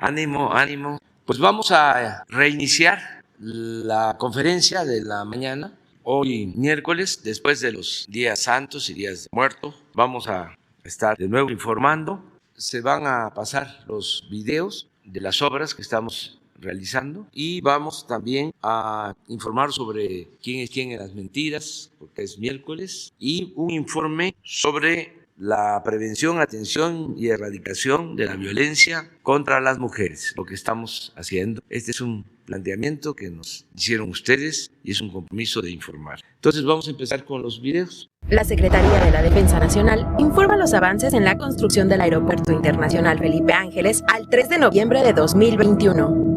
Ánimo, ánimo. Pues vamos a reiniciar la conferencia de la mañana. Hoy miércoles, después de los días santos y días de muertos, vamos a estar de nuevo informando. Se van a pasar los videos de las obras que estamos realizando y vamos también a informar sobre quién es quién en las mentiras, porque es miércoles, y un informe sobre la prevención, atención y erradicación de la violencia contra las mujeres, lo que estamos haciendo. Este es un planteamiento que nos hicieron ustedes y es un compromiso de informar. Entonces vamos a empezar con los videos. La Secretaría de la Defensa Nacional informa los avances en la construcción del Aeropuerto Internacional Felipe Ángeles al 3 de noviembre de 2021.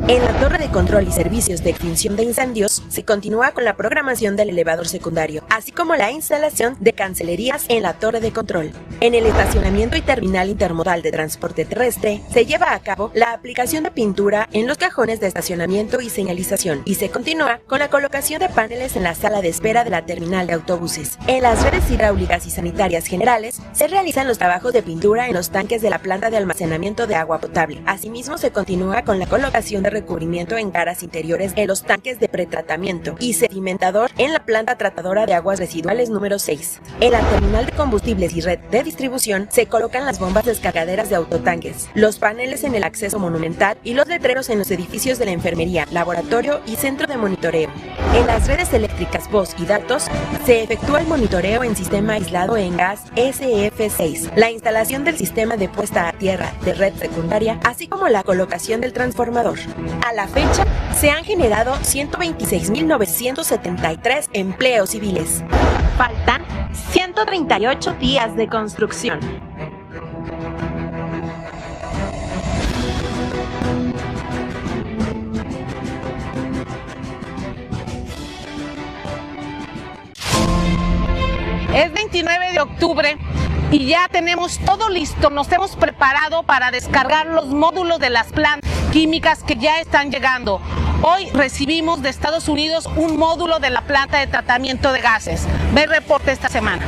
En la Torre de Control y Servicios de Extinción de Incendios se continúa con la programación del elevador secundario, así como la instalación de cancelerías en la Torre de Control. En el estacionamiento y terminal intermodal de transporte terrestre se lleva a cabo la aplicación de pintura en los cajones de estacionamiento y señalización, y se continúa con la colocación de paneles en la sala de espera de la terminal de autobuses. En las redes hidráulicas y sanitarias generales se realizan los trabajos de pintura en los tanques de la planta de almacenamiento de agua potable. Asimismo, se continúa con la colocación de recubrimiento en caras interiores en los tanques de pretratamiento y sedimentador en la planta tratadora de aguas residuales número 6. En la terminal de combustibles y red de distribución se colocan las bombas descargaderas de autotanques, los paneles en el acceso monumental y los letreros en los edificios de la enfermería, laboratorio y centro de monitoreo. En las redes eléctricas, voz y datos se efectúa el monitoreo en sistema aislado en gas SF6, la instalación del sistema de puesta a tierra de red secundaria, así como la colocación del transformador. A la fecha, se han generado 126.973 empleos civiles. Faltan 138 días de construcción. Es 29 de octubre y ya tenemos todo listo. Nos hemos preparado para descargar los módulos de las plantas químicas que ya están llegando. Hoy recibimos de Estados Unidos un módulo de la planta de tratamiento de gases. Ve el reporte esta semana.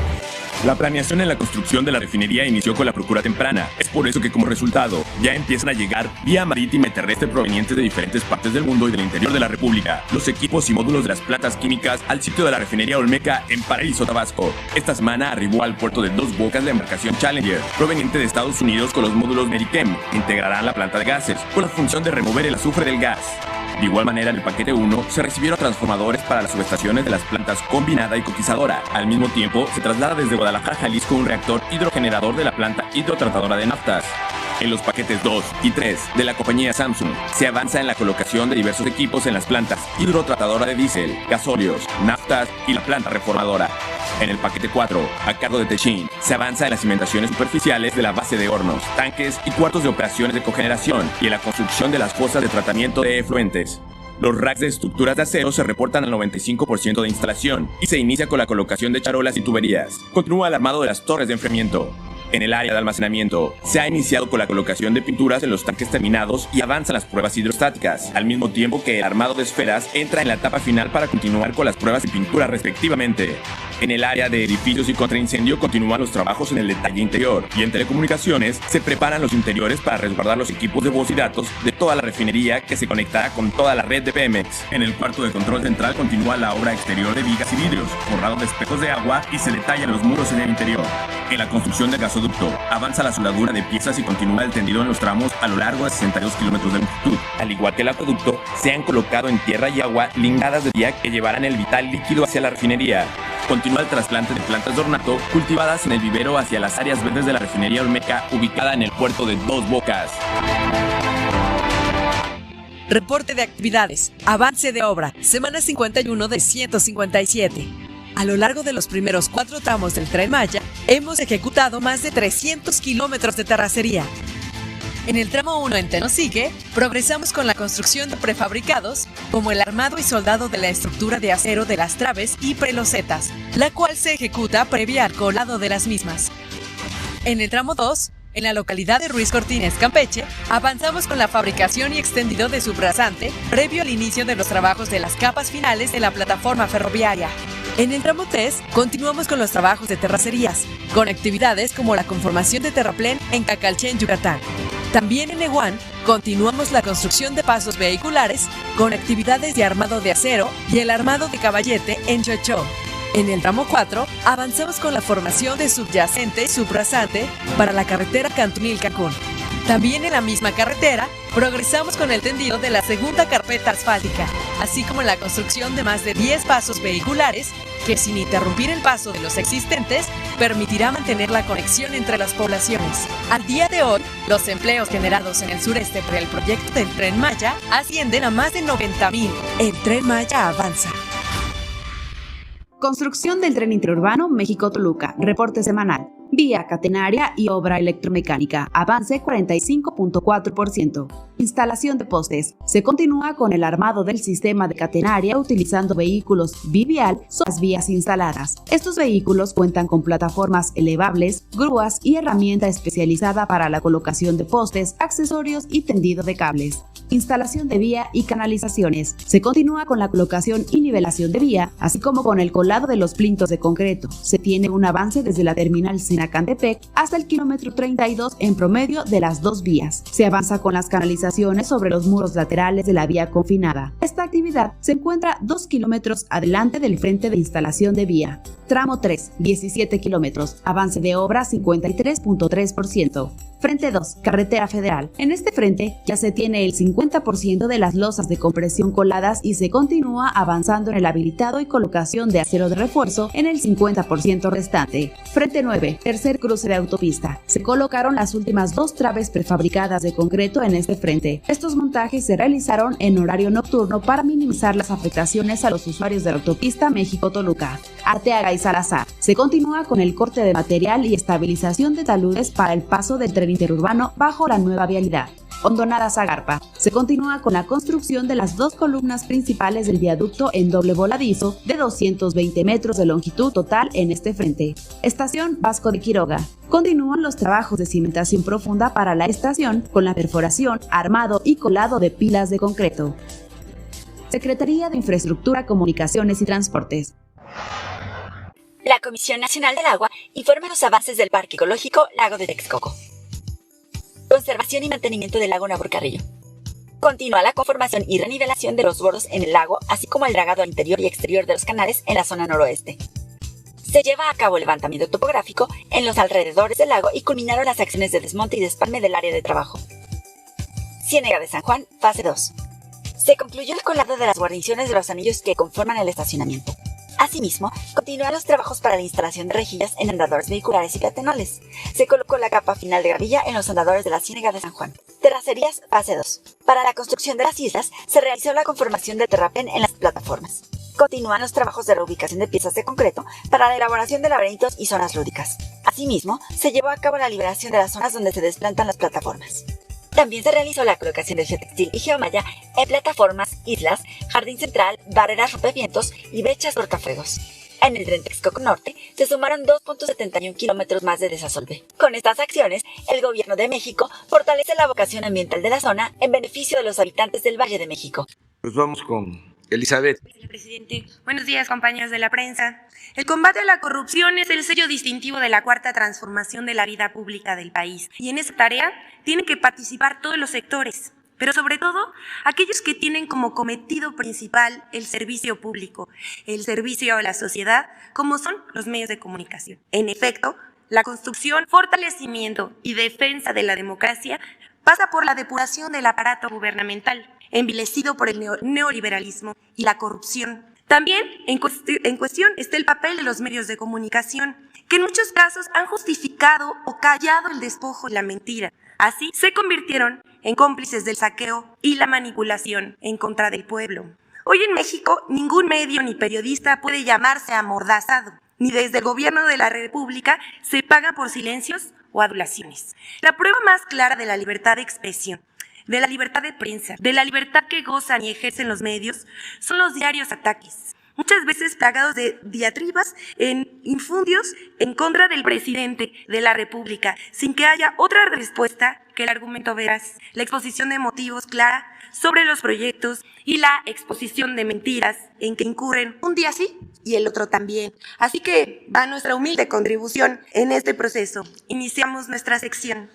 La planeación en la construcción de la refinería inició con la procura temprana. Es por eso que como resultado ya empiezan a llegar vía marítima y terrestre provenientes de diferentes partes del mundo y del interior de la República los equipos y módulos de las plantas químicas al sitio de la refinería Olmeca en Paraíso, Tabasco. Esta semana arribó al puerto de Dos Bocas la embarcación Challenger, proveniente de Estados Unidos, con los módulos Medichem, que integrarán la planta de gases con la función de remover el azufre del gas. De igual manera, en el paquete 1 se recibieron transformadores para las subestaciones de las plantas combinada y coquizadora. Al mismo tiempo, se traslada desde Guadalajara, Jalisco, un reactor hidrogenerador de la planta hidrotratadora de naftas. En los paquetes 2 y 3 de la compañía Samsung se avanza en la colocación de diversos equipos en las plantas hidrotratadora de diésel, gasóleos, naftas y la planta reformadora. En el paquete 4, a cargo de Techin, se avanza en las cimentaciones superficiales de la base de hornos, tanques y cuartos de operaciones de cogeneración y en la construcción de las fosas de tratamiento de efluentes. Los racks de estructuras de acero se reportan al 95% de instalación y se inicia con la colocación de charolas y tuberías. Continúa el armado de las torres de enfriamiento. En el área de almacenamiento, se ha iniciado con la colocación de pinturas en los tanques terminados y avanzan las pruebas hidrostáticas, al mismo tiempo que el armado de esferas entra en la etapa final para continuar con las pruebas de pintura respectivamente. En el área de edificios y contraincendio continúan los trabajos en el detalle interior, y en telecomunicaciones se preparan los interiores para resguardar los equipos de voz y datos de toda la refinería, que se conectará con toda la red de Pemex. En el cuarto de control central continúa la obra exterior de vigas y vidrios, forrado de espejos de agua, y se detallan los muros en el interior. En la construcción del gasoducto avanza la soldadura de piezas y continúa el tendido en los tramos a lo largo de 62 kilómetros de longitud. Al igual que el acueducto, se han colocado en tierra y agua lingadas de vía que llevarán el vital líquido hacia la refinería. Continúa el trasplante de plantas de ornato cultivadas en el vivero hacia las áreas verdes de la refinería Olmeca, ubicada en el puerto de Dos Bocas. Reporte de actividades. Avance de obra. Semana 51 de 157. A lo largo de los primeros 4 tramos del Tren Maya, hemos ejecutado más de 300 kilómetros de terracería. En el tramo 1 en Tenosique, progresamos con la construcción de prefabricados, como el armado y soldado de la estructura de acero de las traves y prelosetas, la cual se ejecuta previa al colado de las mismas. En el tramo 2, en la localidad de Ruiz Cortines, Campeche, avanzamos con la fabricación y extendido de subrasante, previo al inicio de los trabajos de las capas finales de la plataforma ferroviaria. En el tramo 3, continuamos con los trabajos de terracerías, con actividades como la conformación de terraplén en Cacalché, en Yucatán. También en Eguán continuamos la construcción de pasos vehiculares con actividades de armado de acero y el armado de caballete en Chochó. En el tramo 4 avanzamos con la formación de subyacente y subrasante para la carretera Cantunil-Cancún. También en la misma carretera progresamos con el tendido de la segunda carpeta asfáltica, así como la construcción de más de 10 pasos vehiculares que, sin interrumpir el paso de los existentes, permitirá mantener la conexión entre las poblaciones. Al día de hoy, los empleos generados en el sureste por el proyecto del Tren Maya ascienden a más de 90,000. El Tren Maya avanza. Construcción del tren interurbano México-Toluca, reporte semanal. Vía catenaria y obra electromecánica, avance 45.4%. Instalación de postes. Se continúa con el armado del sistema de catenaria utilizando vehículos bivial sobre las vías instaladas. Estos vehículos cuentan con plataformas elevables, grúas y herramienta especializada para la colocación de postes, accesorios y tendido de cables. Instalación de vía y canalizaciones. Se continúa con la colocación y nivelación de vía, así como con el colado de los plintos de concreto. Se tiene un avance desde la terminal Sinacantepec hasta el kilómetro 32 en promedio de las dos vías. Se avanza con las canalizaciones sobre los muros laterales de la vía confinada. Esta actividad se encuentra 2 kilómetros adelante del frente de instalación de vía. Tramo 3, 17 kilómetros. Avance de obra 53.3%. Frente 2, Carretera Federal. En este frente ya se tiene el 50% de las losas de compresión coladas y se continúa avanzando en el habilitado y colocación de acero de refuerzo en el 50% restante. Frente 9, tercer cruce de autopista. Se colocaron las últimas 2 traves prefabricadas de concreto en este frente. Estos montajes se realizaron en horario nocturno para minimizar las afectaciones a los usuarios de la autopista México-Toluca. Arteaga y Salazar. Se continúa con el corte de material y estabilización de taludes para el paso del tren interurbano bajo la nueva vialidad. Hondonada-Zagarpa. Se continúa con la construcción de las 2 columnas principales del viaducto en doble voladizo de 220 metros de longitud total en este frente. Estación Vasco de Quiroga. Continúan los trabajos de cimentación profunda para la estación con la perforación, armado y colado de pilas de concreto. Secretaría de Infraestructura, Comunicaciones y Transportes. La Comisión Nacional del Agua informa los avances del Parque Ecológico Lago de Texcoco. Conservación y mantenimiento del lago Navarcarrillo. Continúa la conformación y renivelación de los bordos en el lago, así como el dragado al interior y exterior de los canales en la zona noroeste. Se lleva a cabo el levantamiento topográfico en los alrededores del lago y culminaron las acciones de desmonte y despalme del área de trabajo. Ciénega de San Juan, fase 2. Se concluyó el colado de las guarniciones de los anillos que conforman el estacionamiento. Asimismo, continúan los trabajos para la instalación de rejillas en andadores vehiculares y peatonales. Se colocó la capa final de gravilla en los andadores de la Ciénega de San Juan. Terracerías, fase 2. Para la construcción de las islas, se realizó la conformación de terraplén en las plataformas. Continúan los trabajos de reubicación de piezas de concreto para la elaboración de laberintos y zonas lúdicas. Asimismo, se llevó a cabo la liberación de las zonas donde se desplantan las plataformas. También se realizó la colocación de geotextil y geomalla en plataformas, islas, jardín central, barreras rompevientos y brechas cortafuegos. En el tren Texcoco Norte se sumaron 2.71 kilómetros más de desasolve. Con estas acciones, el Gobierno de México fortalece la vocación ambiental de la zona en beneficio de los habitantes del Valle de México. Pues vamos con Elizabeth. Presidente, buenos días, compañeros de la prensa. El combate a la corrupción es el sello distintivo de la cuarta transformación de la vida pública del país. Y en esa tarea tienen que participar todos los sectores, pero sobre todo aquellos que tienen como cometido principal el servicio público, el servicio a la sociedad, como son los medios de comunicación. En efecto, la construcción, fortalecimiento y defensa de la democracia pasa por la depuración del aparato gubernamental, envilecido por el neoliberalismo y la corrupción. También en cuestión está el papel de los medios de comunicación, que en muchos casos han justificado o callado el despojo y la mentira. Así se convirtieron en cómplices del saqueo y la manipulación en contra del pueblo. Hoy en México ningún medio ni periodista puede llamarse amordazado, ni desde el gobierno de la República se paga por silencios o adulaciones. La prueba más clara de la libertad de expresión, de la libertad de prensa, de la libertad que gozan y ejercen los medios, son los diarios ataques, muchas veces plagados de diatribas en infundios en contra del presidente de la República, sin que haya otra respuesta que el argumento veraz, la exposición de motivos clara sobre los proyectos y la exposición de mentiras en que incurren un día sí y el otro también. Así que va nuestra humilde contribución en este proceso. Iniciamos nuestra sección.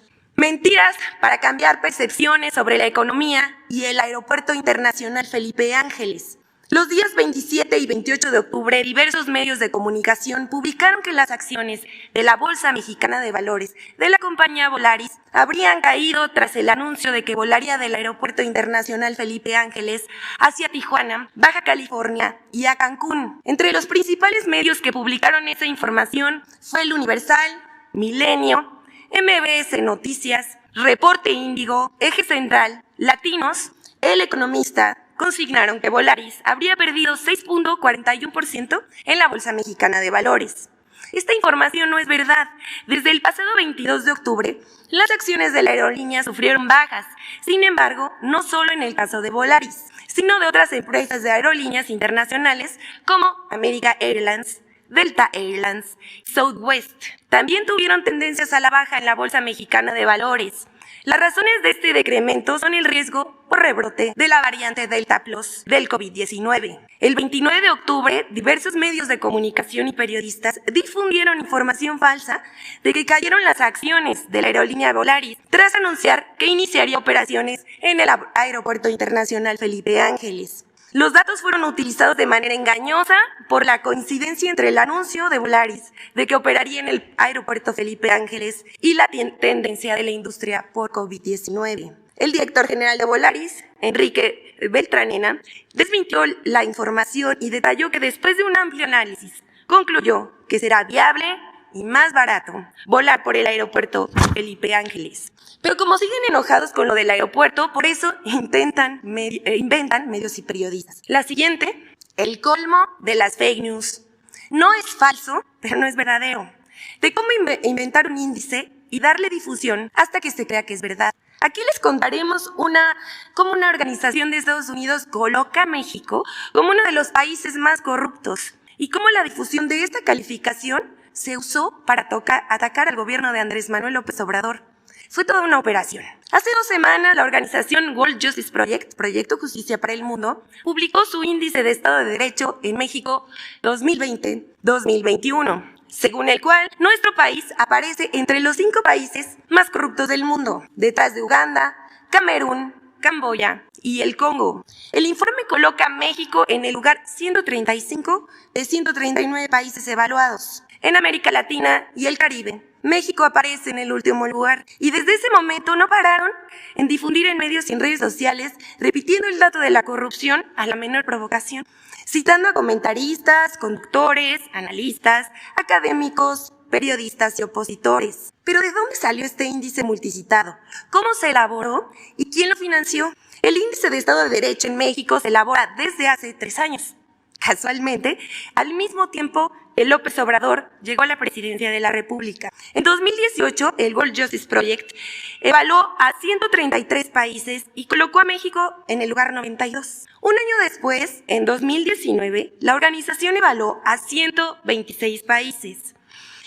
Mentiras para cambiar percepciones sobre la economía y el Aeropuerto Internacional Felipe Ángeles. Los días 27 y 28 de octubre, diversos medios de comunicación publicaron que las acciones de la Bolsa Mexicana de Valores de la compañía Volaris habrían caído tras el anuncio de que volaría del Aeropuerto Internacional Felipe Ángeles hacia Tijuana, Baja California y a Cancún. Entre los principales medios que publicaron esa información fue El Universal, Milenio, MBS Noticias, Reporte Índigo, Eje Central, Latinos, El Economista. Consignaron que Volaris habría perdido 6.41% en la Bolsa Mexicana de Valores. Esta información no es verdad. Desde el pasado 22 de octubre, las acciones de la aerolínea sufrieron bajas. Sin embargo, no solo en el caso de Volaris, sino de otras empresas de aerolíneas internacionales como American Airlines, Delta Airlines, Southwest. También tuvieron tendencias a la baja en la Bolsa Mexicana de Valores. Las razones de este decremento son el riesgo por rebrote de la variante Delta Plus del COVID-19. El 29 de octubre, diversos medios de comunicación y periodistas difundieron información falsa de que cayeron las acciones de la aerolínea Volaris tras anunciar que iniciaría operaciones en el Aeropuerto Internacional Felipe Ángeles. Los datos fueron utilizados de manera engañosa por la coincidencia entre el anuncio de Volaris de que operaría en el Aeropuerto Felipe Ángeles y la tendencia de la industria por COVID-19. El director general de Volaris, Enrique Beltranena, desmintió la información y detalló que después de un amplio análisis concluyó que será viable y más barato volar por el Aeropuerto Felipe Ángeles. Pero como siguen enojados con lo del aeropuerto, por eso inventan medios y periodistas. La siguiente, el colmo de las fake news. No es falso, pero no es verdadero. De cómo inventar un índice y darle difusión hasta que se crea que es verdad. Aquí les contaremos cómo una organización de Estados Unidos coloca a México como uno de los países más corruptos y cómo la difusión de esta calificación se usó para atacar al gobierno de Andrés Manuel López Obrador. Fue toda una operación. Hace 2 semanas, la organización World Justice Project, Proyecto Justicia para el Mundo, publicó su índice de Estado de Derecho en México 2020-2021, según el cual nuestro país aparece entre los 5 países más corruptos del mundo, detrás de Uganda, Camerún, Camboya y el Congo. El informe coloca a México en el lugar 135 de 139 países evaluados. En América Latina y el Caribe, México aparece en el último lugar y desde ese momento no pararon en difundir en medios y en redes sociales, repitiendo el dato de la corrupción a la menor provocación, citando a comentaristas, conductores, analistas, académicos, periodistas y opositores. Pero ¿de dónde salió este índice multicitado? ¿Cómo se elaboró y quién lo financió? El índice de Estado de Derecho en México se elabora desde hace 3 años. Casualmente, al mismo tiempo, el López Obrador llegó a la presidencia de la República. En 2018, el World Justice Project evaluó a 133 países y colocó a México en el lugar 92. Un año después, en 2019, la organización evaluó a 126 países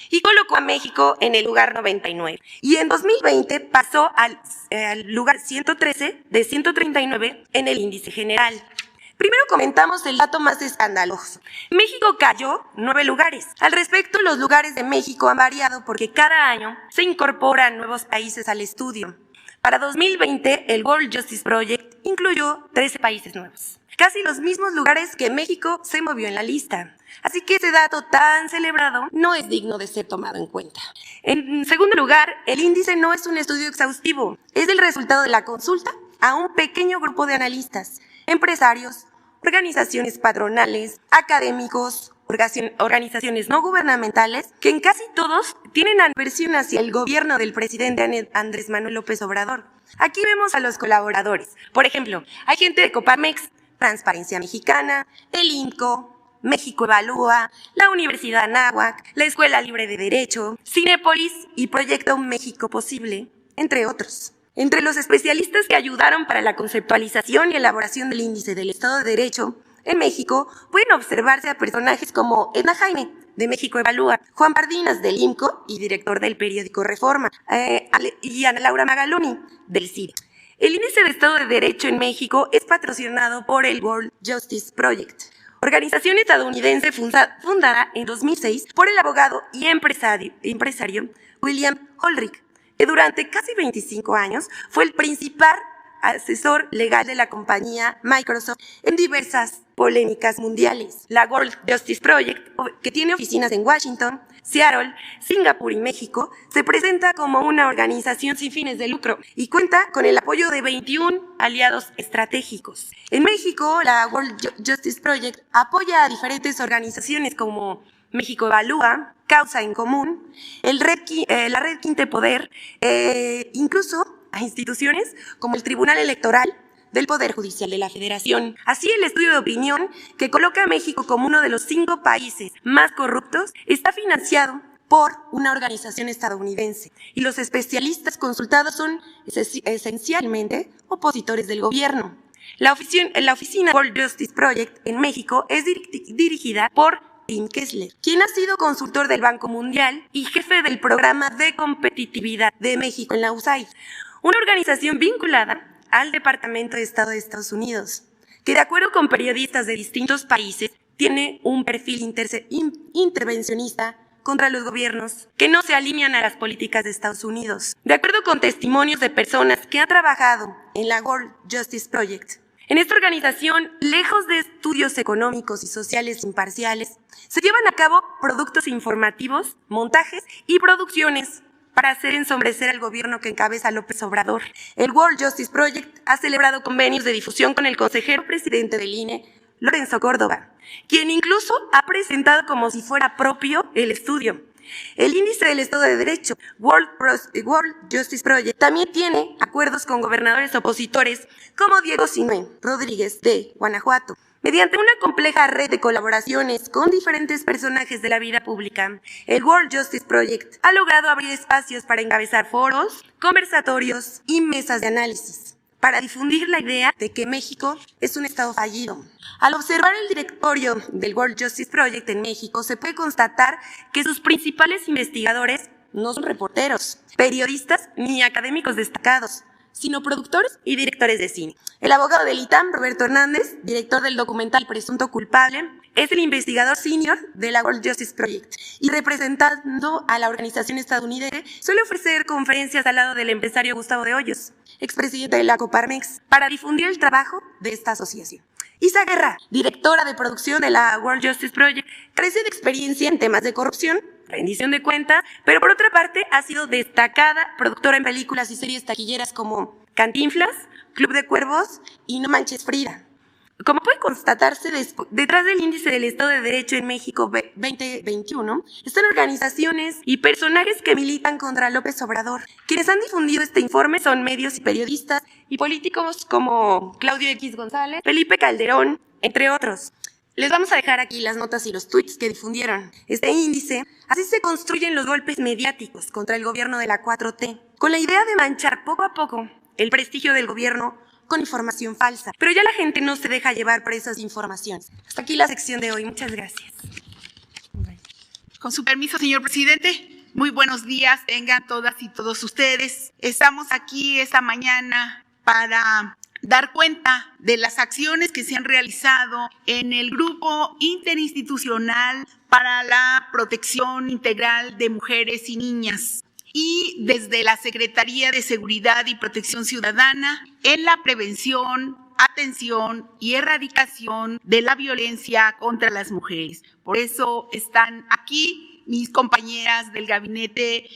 y colocó a México en el lugar 99. Y en 2020 pasó al lugar 113 de 139 en el índice general. Primero comentamos el dato más escandaloso. México cayó 9 lugares. Al respecto, los lugares de México han variado porque cada año se incorporan nuevos países al estudio. Para 2020, el World Justice Project incluyó 13 países nuevos. Casi los mismos lugares que México se movió en la lista. Así que ese dato tan celebrado no es digno de ser tomado en cuenta. En segundo lugar, el índice no es un estudio exhaustivo. Es el resultado de la consulta a un pequeño grupo de analistas, empresarios, organizaciones patronales, académicos, organizaciones no gubernamentales, que en casi todos tienen aversión hacia el gobierno del presidente Andrés Manuel López Obrador. Aquí vemos a los colaboradores. Por ejemplo, hay gente de Coparmex, Transparencia Mexicana, el INCO, México Evalúa, la Universidad Anáhuac, la Escuela Libre de Derecho, Cinépolis y Proyecto México Posible, entre otros. Entre los especialistas que ayudaron para la conceptualización y elaboración del índice del Estado de Derecho en México pueden observarse a personajes como Edna Jaime, de México Evalúa, Juan Bardinas, del IMCO y director del periódico Reforma, y Ana Laura Magaloni, del CIDE. El índice de Estado de Derecho en México es patrocinado por el World Justice Project, organización estadounidense fundada en 2006 por el abogado y empresario William Ulrich, que durante casi 25 años fue el principal asesor legal de la compañía Microsoft en diversas polémicas mundiales. La World Justice Project, que tiene oficinas en Washington, Seattle, Singapur y México, se presenta como una organización sin fines de lucro y cuenta con el apoyo de 21 aliados estratégicos. En México, la World Justice Project apoya a diferentes organizaciones como México Evalúa, Causa en Común, la Red Quinte Poder, incluso a instituciones como el Tribunal Electoral del Poder Judicial de la Federación. Así, el estudio de opinión, que coloca a México como uno de los 5 países más corruptos, está financiado por una organización estadounidense y los especialistas consultados son esencialmente opositores del gobierno. La oficina World Justice Project en México es dirigida por Tim Kessler, quien ha sido consultor del Banco Mundial y jefe del Programa de Competitividad de México en la USAID, una organización vinculada al Departamento de Estado de Estados Unidos, que de acuerdo con periodistas de distintos países, tiene un perfil intervencionista contra los gobiernos que no se alinean a las políticas de Estados Unidos. De acuerdo con testimonios de personas que han trabajado en la World Justice Project, en esta organización, lejos de estudios económicos y sociales imparciales, se llevan a cabo productos informativos, montajes y producciones para hacer ensombrecer al gobierno que encabeza López Obrador. El World Justice Project ha celebrado convenios de difusión con el consejero presidente del INE, Lorenzo Córdoba, quien incluso ha presentado como si fuera propio el estudio. El Índice del Estado de Derecho, World Justice Project, también tiene acuerdos con gobernadores opositores como Diego Sinue Rodríguez de Guanajuato. Mediante una compleja red de colaboraciones con diferentes personajes de la vida pública, el World Justice Project ha logrado abrir espacios para encabezar foros, conversatorios y mesas de análisis, para difundir la idea de que México es un estado fallido. Al observar el directorio del World Justice Project en México, se puede constatar que sus principales investigadores no son reporteros, periodistas ni académicos destacados, sino productores y directores de cine. El abogado del ITAM, Roberto Hernández, director del documental Presunto Culpable, es el investigador senior de la World Justice Project y representando a la organización estadounidense suele ofrecer conferencias al lado del empresario Gustavo de Hoyos, expresidente de la Coparmex, para difundir el trabajo de esta asociación. Isa Guerra, directora de producción de la World Justice Project, carece de experiencia en temas de corrupción, rendición de cuentas, pero por otra parte ha sido destacada productora en películas y series taquilleras como Cantinflas, Club de Cuervos y No Manches Frida. Como puede constatarse, detrás del Índice del Estado de Derecho en México 2021 están organizaciones y personajes que militan contra López Obrador. Quienes han difundido este informe son medios y periodistas y políticos como Claudio X González, Felipe Calderón, entre otros. Les vamos a dejar aquí las notas y los tweets que difundieron este índice. Así se construyen los golpes mediáticos contra el gobierno de la 4T, con la idea de manchar poco a poco el prestigio del gobierno con información falsa. Pero ya la gente no se deja llevar por esas informaciones. Hasta aquí la sección de hoy. Muchas gracias. Con su permiso, señor presidente, muy buenos días, tengan todas y todos ustedes. Estamos aquí esta mañana para dar cuenta de las acciones que se han realizado en el Grupo Interinstitucional para la Protección Integral de Mujeres y Niñas y desde la Secretaría de Seguridad y Protección Ciudadana en la prevención, atención y erradicación de la violencia contra las mujeres. Por eso están aquí mis compañeras del gabinete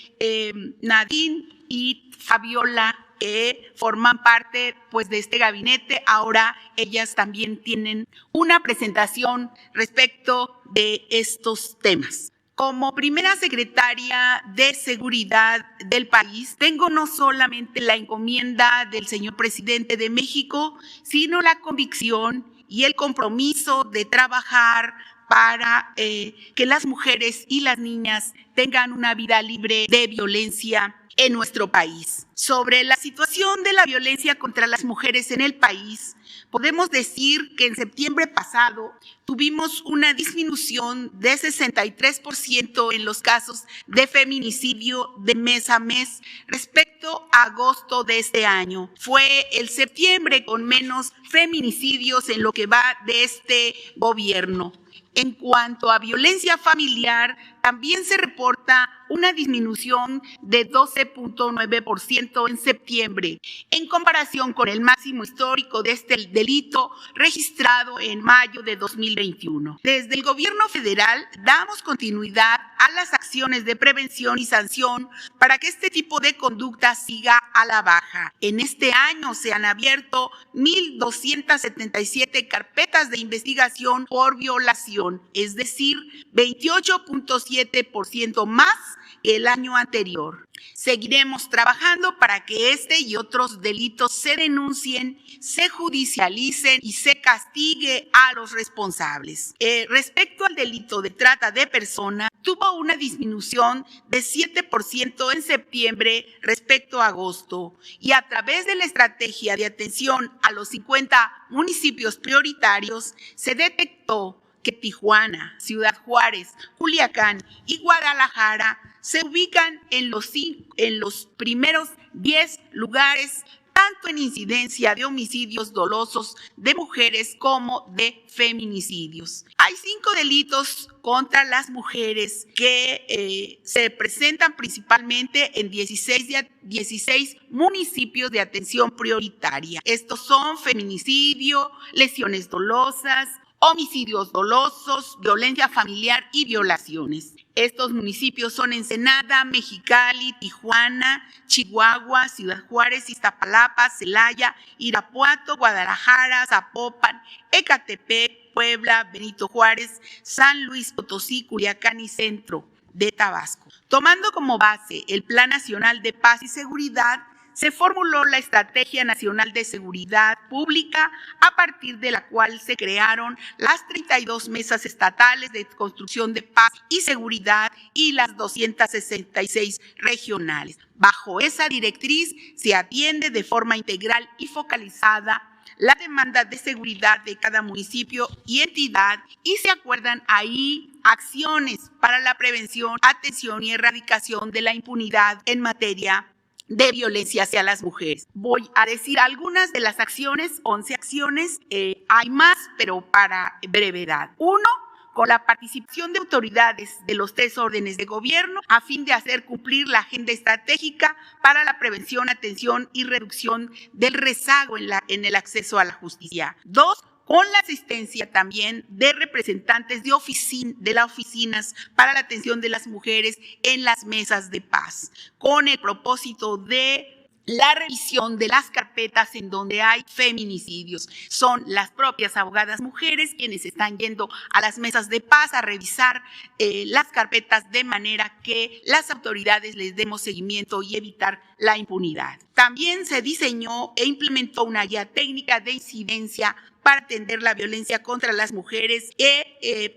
Nadine y Fabiola, que forman parte pues de este gabinete. Ahora ellas también tienen una presentación respecto de estos temas. Como primera secretaria de Seguridad del país, tengo no solamente la encomienda del señor presidente de México, sino la convicción y el compromiso de trabajar para que las mujeres y las niñas tengan una vida libre de violencia en nuestro país. Sobre la situación de la violencia contra las mujeres en el país, podemos decir que en septiembre pasado tuvimos una disminución de 63% en los casos de feminicidio de mes a mes respecto a agosto de este año. Fue el septiembre con menos feminicidios en lo que va de este gobierno. En cuanto a violencia familiar, también se reporta una disminución de 12.9% en septiembre, en comparación con el máximo histórico de este delito registrado en mayo de 2021. Desde el gobierno federal damos continuidad a las acciones de prevención y sanción para que este tipo de conducta siga a la baja. En este año se han abierto 1,277 carpetas de investigación por violación, es decir, 28.7% más que el año anterior. Seguiremos trabajando para que este y otros delitos se denuncien, se judicialicen y se castigue a los responsables. Respecto al delito de trata de personas, tuvo una disminución de 7% en septiembre respecto a agosto, y a través de la estrategia de atención a los 50 municipios prioritarios se detectó que Tijuana, Ciudad Juárez, Culiacán y Guadalajara se ubican en los primeros 10 lugares, tanto en incidencia de homicidios dolosos de mujeres como de feminicidios. Hay 5 delitos contra las mujeres que se presentan principalmente en 16 municipios de atención prioritaria. Estos son feminicidio, lesiones dolosas, homicidios dolosos, violencia familiar y violaciones. Estos municipios son Ensenada, Mexicali, Tijuana, Chihuahua, Ciudad Juárez, Iztapalapa, Celaya, Irapuato, Guadalajara, Zapopan, Ecatepec, Puebla, Benito Juárez, San Luis Potosí, Culiacán y Centro de Tabasco. Tomando como base el Plan Nacional de Paz y Seguridad, se formuló la Estrategia Nacional de Seguridad Pública, a partir de la cual se crearon las 32 mesas estatales de construcción de paz y seguridad y las 266 regionales. Bajo esa directriz se atiende de forma integral y focalizada la demanda de seguridad de cada municipio y entidad, y se acuerdan ahí acciones para la prevención, atención y erradicación de la impunidad en materia de violencia hacia las mujeres. Voy a decir algunas de las acciones, 11 acciones, hay más, pero para brevedad. 1, con la participación de autoridades de los 3 órdenes de gobierno a fin de hacer cumplir la agenda estratégica para la prevención, atención y reducción del rezago en el acceso a la justicia. 2, con la asistencia también de representantes de las oficinas para la atención de las mujeres en las mesas de paz, con el propósito de la revisión de las carpetas en donde hay feminicidios. Son las propias abogadas mujeres quienes están yendo a las mesas de paz a revisar las carpetas de manera que las autoridades les demos seguimiento y evitar la impunidad. También se diseñó e implementó una guía técnica de incidencia para atender la violencia contra las mujeres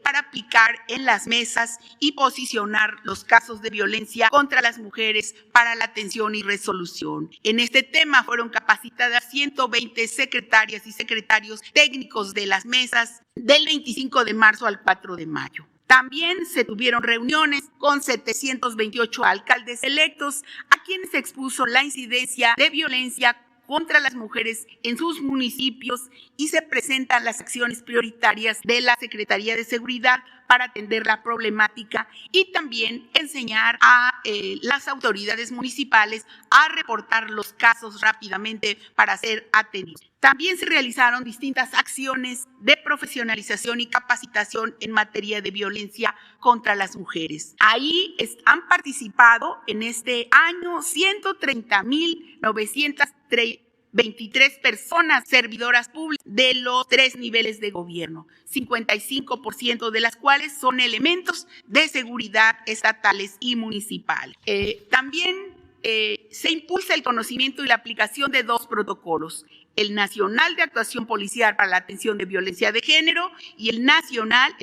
para aplicar en las mesas y posicionar los casos de violencia contra las mujeres para la atención y resolución. En este tema fueron capacitadas 120 secretarias y secretarios técnicos de las mesas del 25 de marzo al 4 de mayo. También se tuvieron reuniones con 728 alcaldes electos, a quienes se expuso la incidencia de violencia contra las mujeres en sus municipios, y se presentan las acciones prioritarias de la Secretaría de Seguridad para atender la problemática, y también enseñar a las autoridades municipales a reportar los casos rápidamente para ser atendidos. También se realizaron distintas acciones de profesionalización y capacitación en materia de violencia contra las mujeres. Ahí han participado en este año 130,923 personas servidoras públicas de los 3 niveles de gobierno, 55% de las cuales son elementos de seguridad estatales y municipales. También se impulsa el conocimiento y la aplicación de 2 protocolos: el Nacional de Actuación Policial para la Atención de Violencia de Género y el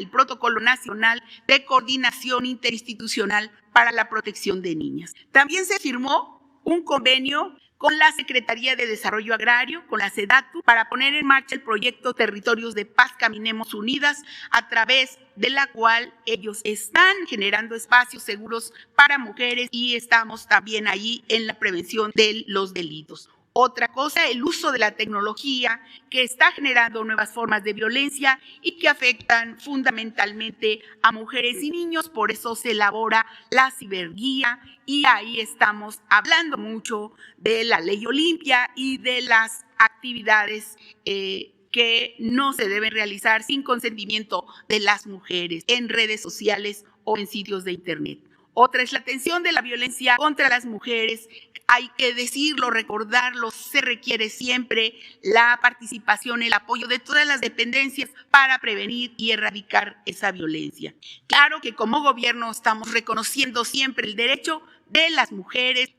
Protocolo Nacional de Coordinación Interinstitucional para la Protección de Niñas. También se firmó un convenio con la Secretaría de Desarrollo Agrario, con la SEDATU, para poner en marcha el proyecto Territorios de Paz Caminemos Unidas, a través de la cual ellos están generando espacios seguros para mujeres, y estamos también ahí en la prevención de los delitos. Otra cosa, el uso de la tecnología que está generando nuevas formas de violencia y que afectan fundamentalmente a mujeres y niños. Por eso se elabora la ciberguía y ahí estamos hablando mucho de la ley Olimpia y de las actividades que no se deben realizar sin consentimiento de las mujeres en redes sociales o en sitios de internet. Otra es la atención de la violencia contra las mujeres. Hay que decirlo, recordarlo, se requiere siempre la participación, el apoyo de todas las dependencias para prevenir y erradicar esa violencia. Claro que como gobierno estamos reconociendo siempre el derecho de las mujeres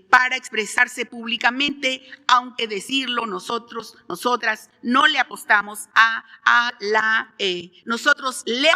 para expresarse públicamente, aunque decirlo nosotras no le apostamos nosotros le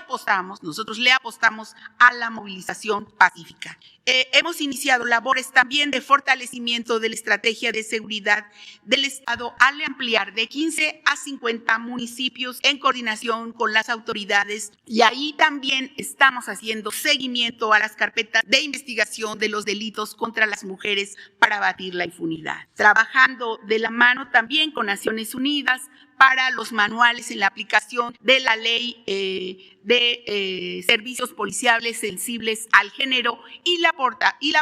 apostamos a la movilización pacífica. Hemos iniciado labores también de fortalecimiento de la estrategia de seguridad del Estado al ampliar de 15 a 50 municipios en coordinación con las autoridades, y ahí también estamos haciendo seguimiento a las carpetas de investigación de los delitos contra las mujeres para abatir la impunidad. Trabajando de la mano también con Naciones Unidas para los manuales en la aplicación de la ley de servicios policiales sensibles al género y la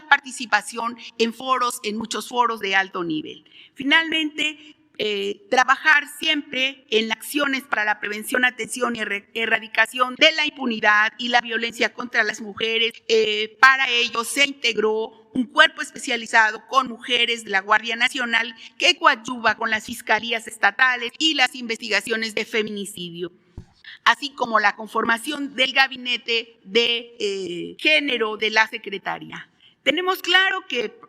participación en muchos foros de alto nivel. Finalmente, trabajar siempre en acciones para la prevención, atención y erradicación de la impunidad y la violencia contra las mujeres. Para ello se integró un cuerpo especializado con mujeres de la Guardia Nacional que coadyuva con las fiscalías estatales y las investigaciones de feminicidio, así como la conformación del gabinete de género de la Secretaría. Tenemos claro que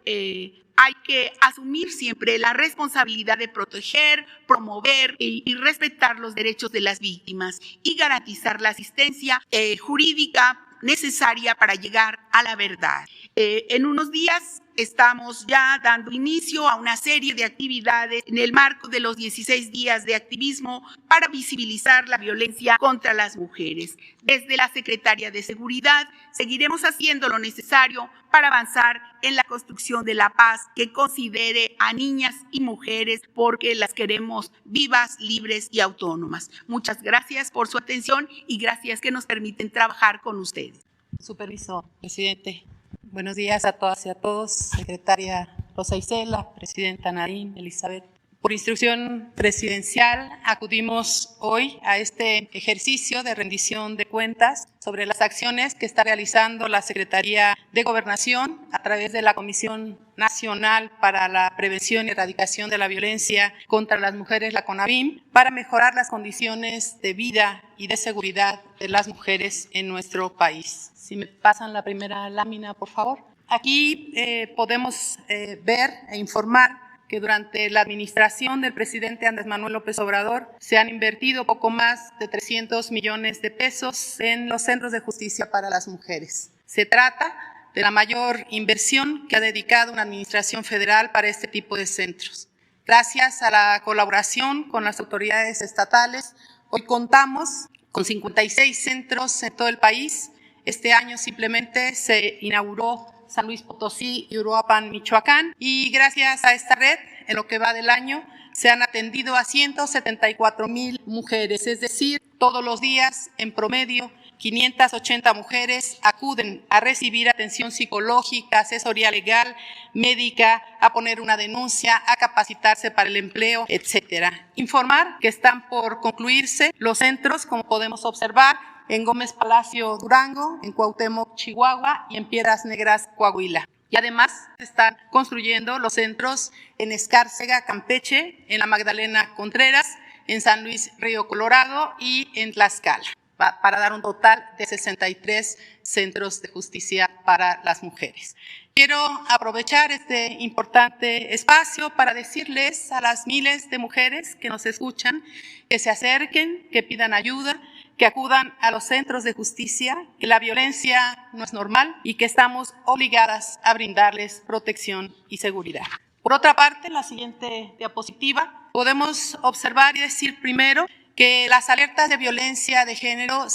hay que asumir siempre la responsabilidad de proteger, promover y respetar los derechos de las víctimas y garantizar la asistencia jurídica necesaria para llegar a la verdad. En unos días estamos ya dando inicio a una serie de actividades en el marco de los 16 días de activismo para visibilizar la violencia contra las mujeres. Desde la Secretaría de Seguridad seguiremos haciendo lo necesario para avanzar en la construcción de la paz que considere a niñas y mujeres, porque las queremos vivas, libres y autónomas. Muchas gracias por su atención y gracias que nos permiten trabajar con ustedes. Supervisor, presidente. Buenos días a todas y a todos. Secretaria Rosa Isela, presidenta Nadine, Elizabeth. Por instrucción presidencial acudimos hoy a este ejercicio de rendición de cuentas sobre las acciones que está realizando la Secretaría de Gobernación a través de la Comisión Nacional para la Prevención y Erradicación de la Violencia contra las Mujeres, la CONAVIM, para mejorar las condiciones de vida y de seguridad de las mujeres en nuestro país. Si me pasan la primera lámina, por favor. Aquí podemos ver e informar que durante la administración del presidente Andrés Manuel López Obrador se han invertido poco más de 300 millones de pesos en los centros de justicia para las mujeres. Se trata de la mayor inversión que ha dedicado una administración federal para este tipo de centros. Gracias a la colaboración con las autoridades estatales, hoy contamos con 56 centros en todo el país. Este año simplemente se inauguró San Luis Potosí y Uruapan, Michoacán, y gracias a esta red, en lo que va del año, se han atendido a 174,000 mujeres, es decir, todos los días, en promedio, 580 mujeres acuden a recibir atención psicológica, asesoría legal, médica, a poner una denuncia, a capacitarse para el empleo, etcétera. Informar que están por concluirse los centros, como podemos observar, en Gómez Palacio, Durango, en Cuauhtémoc, Chihuahua y en Piedras Negras, Coahuila. Y además están construyendo los centros en Escárcega, Campeche, en la Magdalena Contreras, en San Luis Río Colorado y en Tlaxcala, para dar un total de 63 centros de justicia para las mujeres. Quiero aprovechar este importante espacio para decirles a las miles de mujeres que nos escuchan que se acerquen, que pidan ayuda, que acudan a los centros de justicia, que la violencia no es normal y que estamos obligadas a brindarles protección y seguridad. Por otra parte, en la siguiente diapositiva, podemos observar y decir primero que las alertas de violencia de género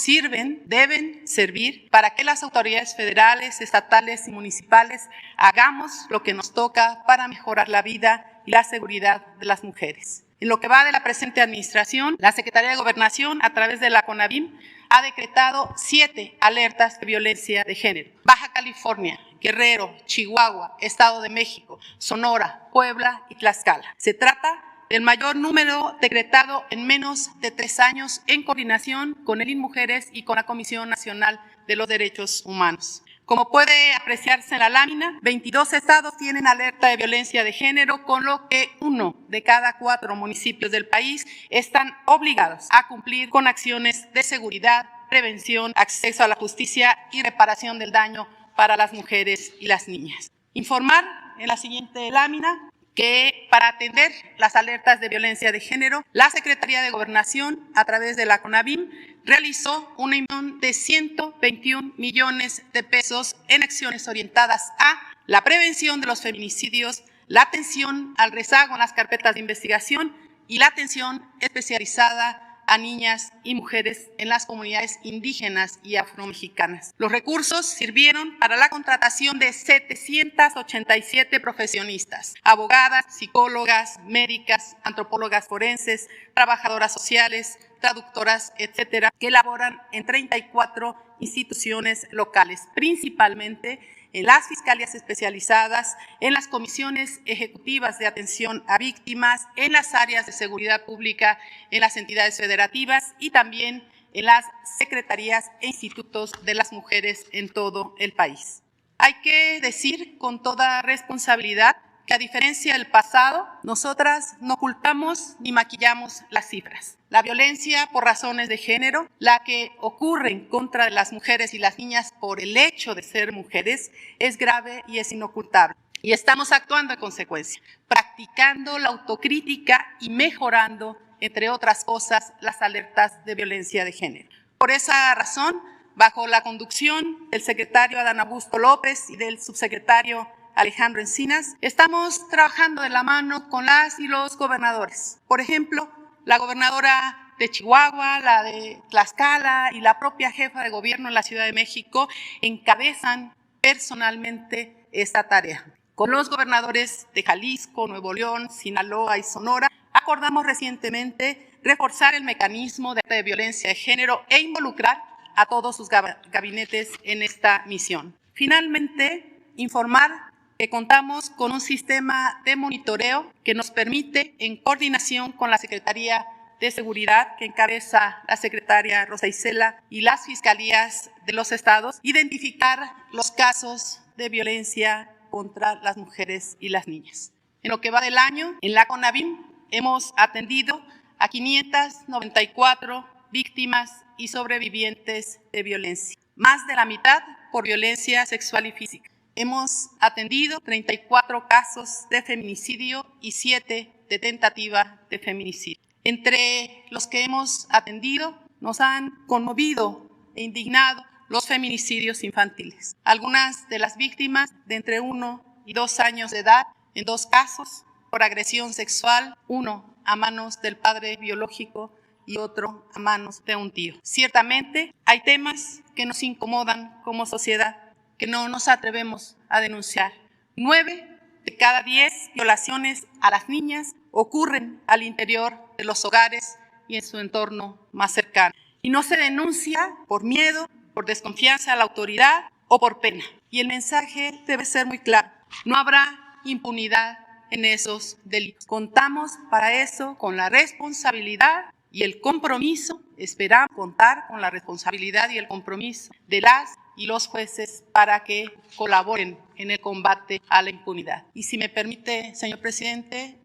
deben servir para que las autoridades federales, estatales y municipales hagamos lo que nos toca para mejorar la vida y la seguridad de las mujeres. En lo que va de la presente administración, la Secretaría de Gobernación, a través de la CONAVIM, ha decretado 7 alertas de violencia de género. Baja California, Guerrero, Chihuahua, Estado de México, Sonora, Puebla y Tlaxcala. Se trata del mayor número decretado en menos de 3 años en coordinación con el INMujeres y con la Comisión Nacional de los Derechos Humanos. Como puede apreciarse en la lámina, 22 estados tienen alerta de violencia de género, con lo que 1 de cada 4 municipios del país están obligados a cumplir con acciones de seguridad, prevención, acceso a la justicia y reparación del daño para las mujeres y las niñas. Informar en la siguiente lámina que para atender las alertas de violencia de género, la Secretaría de Gobernación, a través de la CONAVIM, realizó una inversión de 121 millones de pesos en acciones orientadas a la prevención de los feminicidios, la atención al rezago en las carpetas de investigación y la atención especializada a niñas y mujeres en las comunidades indígenas y afromexicanas. Los recursos sirvieron para la contratación de 787 profesionistas, abogadas, psicólogas, médicas, antropólogas forenses, trabajadoras sociales, traductoras, etcétera, que laboran en 34 instituciones locales, principalmente en las fiscalías especializadas, en las comisiones ejecutivas de atención a víctimas, en las áreas de seguridad pública, en las entidades federativas y también en las secretarías e institutos de las mujeres en todo el país. Hay que decir con toda responsabilidad que, a diferencia del pasado, nosotras no ocultamos ni maquillamos las cifras. La violencia por razones de género, la que ocurre en contra de las mujeres y las niñas por el hecho de ser mujeres, es grave y es inocultable. Y estamos actuando en consecuencia, practicando la autocrítica y mejorando, entre otras cosas, las alertas de violencia de género. Por esa razón, bajo la conducción del secretario Adán Augusto López y del subsecretario Alejandro Encinas, estamos trabajando de la mano con las y los gobernadores. Por ejemplo, la gobernadora de Chihuahua, la de Tlaxcala y la propia jefa de gobierno en la Ciudad de México encabezan personalmente esta tarea. Con los gobernadores de Jalisco, Nuevo León, Sinaloa y Sonora, acordamos recientemente reforzar el mecanismo de violencia de género e involucrar a todos sus gabinetes en esta misión. Finalmente, informar que contamos con un sistema de monitoreo que nos permite, en coordinación con la Secretaría de Seguridad, que encabeza la secretaria Rosa Isela, y las fiscalías de los estados, identificar los casos de violencia contra las mujeres y las niñas. En lo que va del año, en la CONAVIM hemos atendido a 594 víctimas y sobrevivientes de violencia, más de la mitad por violencia sexual y física. Hemos atendido 34 casos de feminicidio y 7 de tentativa de feminicidio. Entre los que hemos atendido, nos han conmovido e indignado los feminicidios infantiles. Algunas de las víctimas de entre 1 y 2 años de edad, en 2 casos, por agresión sexual, uno a manos del padre biológico y otro a manos de un tío. Ciertamente hay temas que nos incomodan como sociedad, que no nos atrevemos a denunciar. 9 de cada 10 violaciones a las niñas ocurren al interior de los hogares y en su entorno más cercano. Y no se denuncia por miedo, por desconfianza a la autoridad o por pena. Y el mensaje debe ser muy claro. No habrá impunidad en esos delitos. Contamos para eso con la responsabilidad y el compromiso. Esperamos contar con la responsabilidad y el compromiso de las y los jueces para que colaboren en el combate a la impunidad. Y si me permite, señor presidente,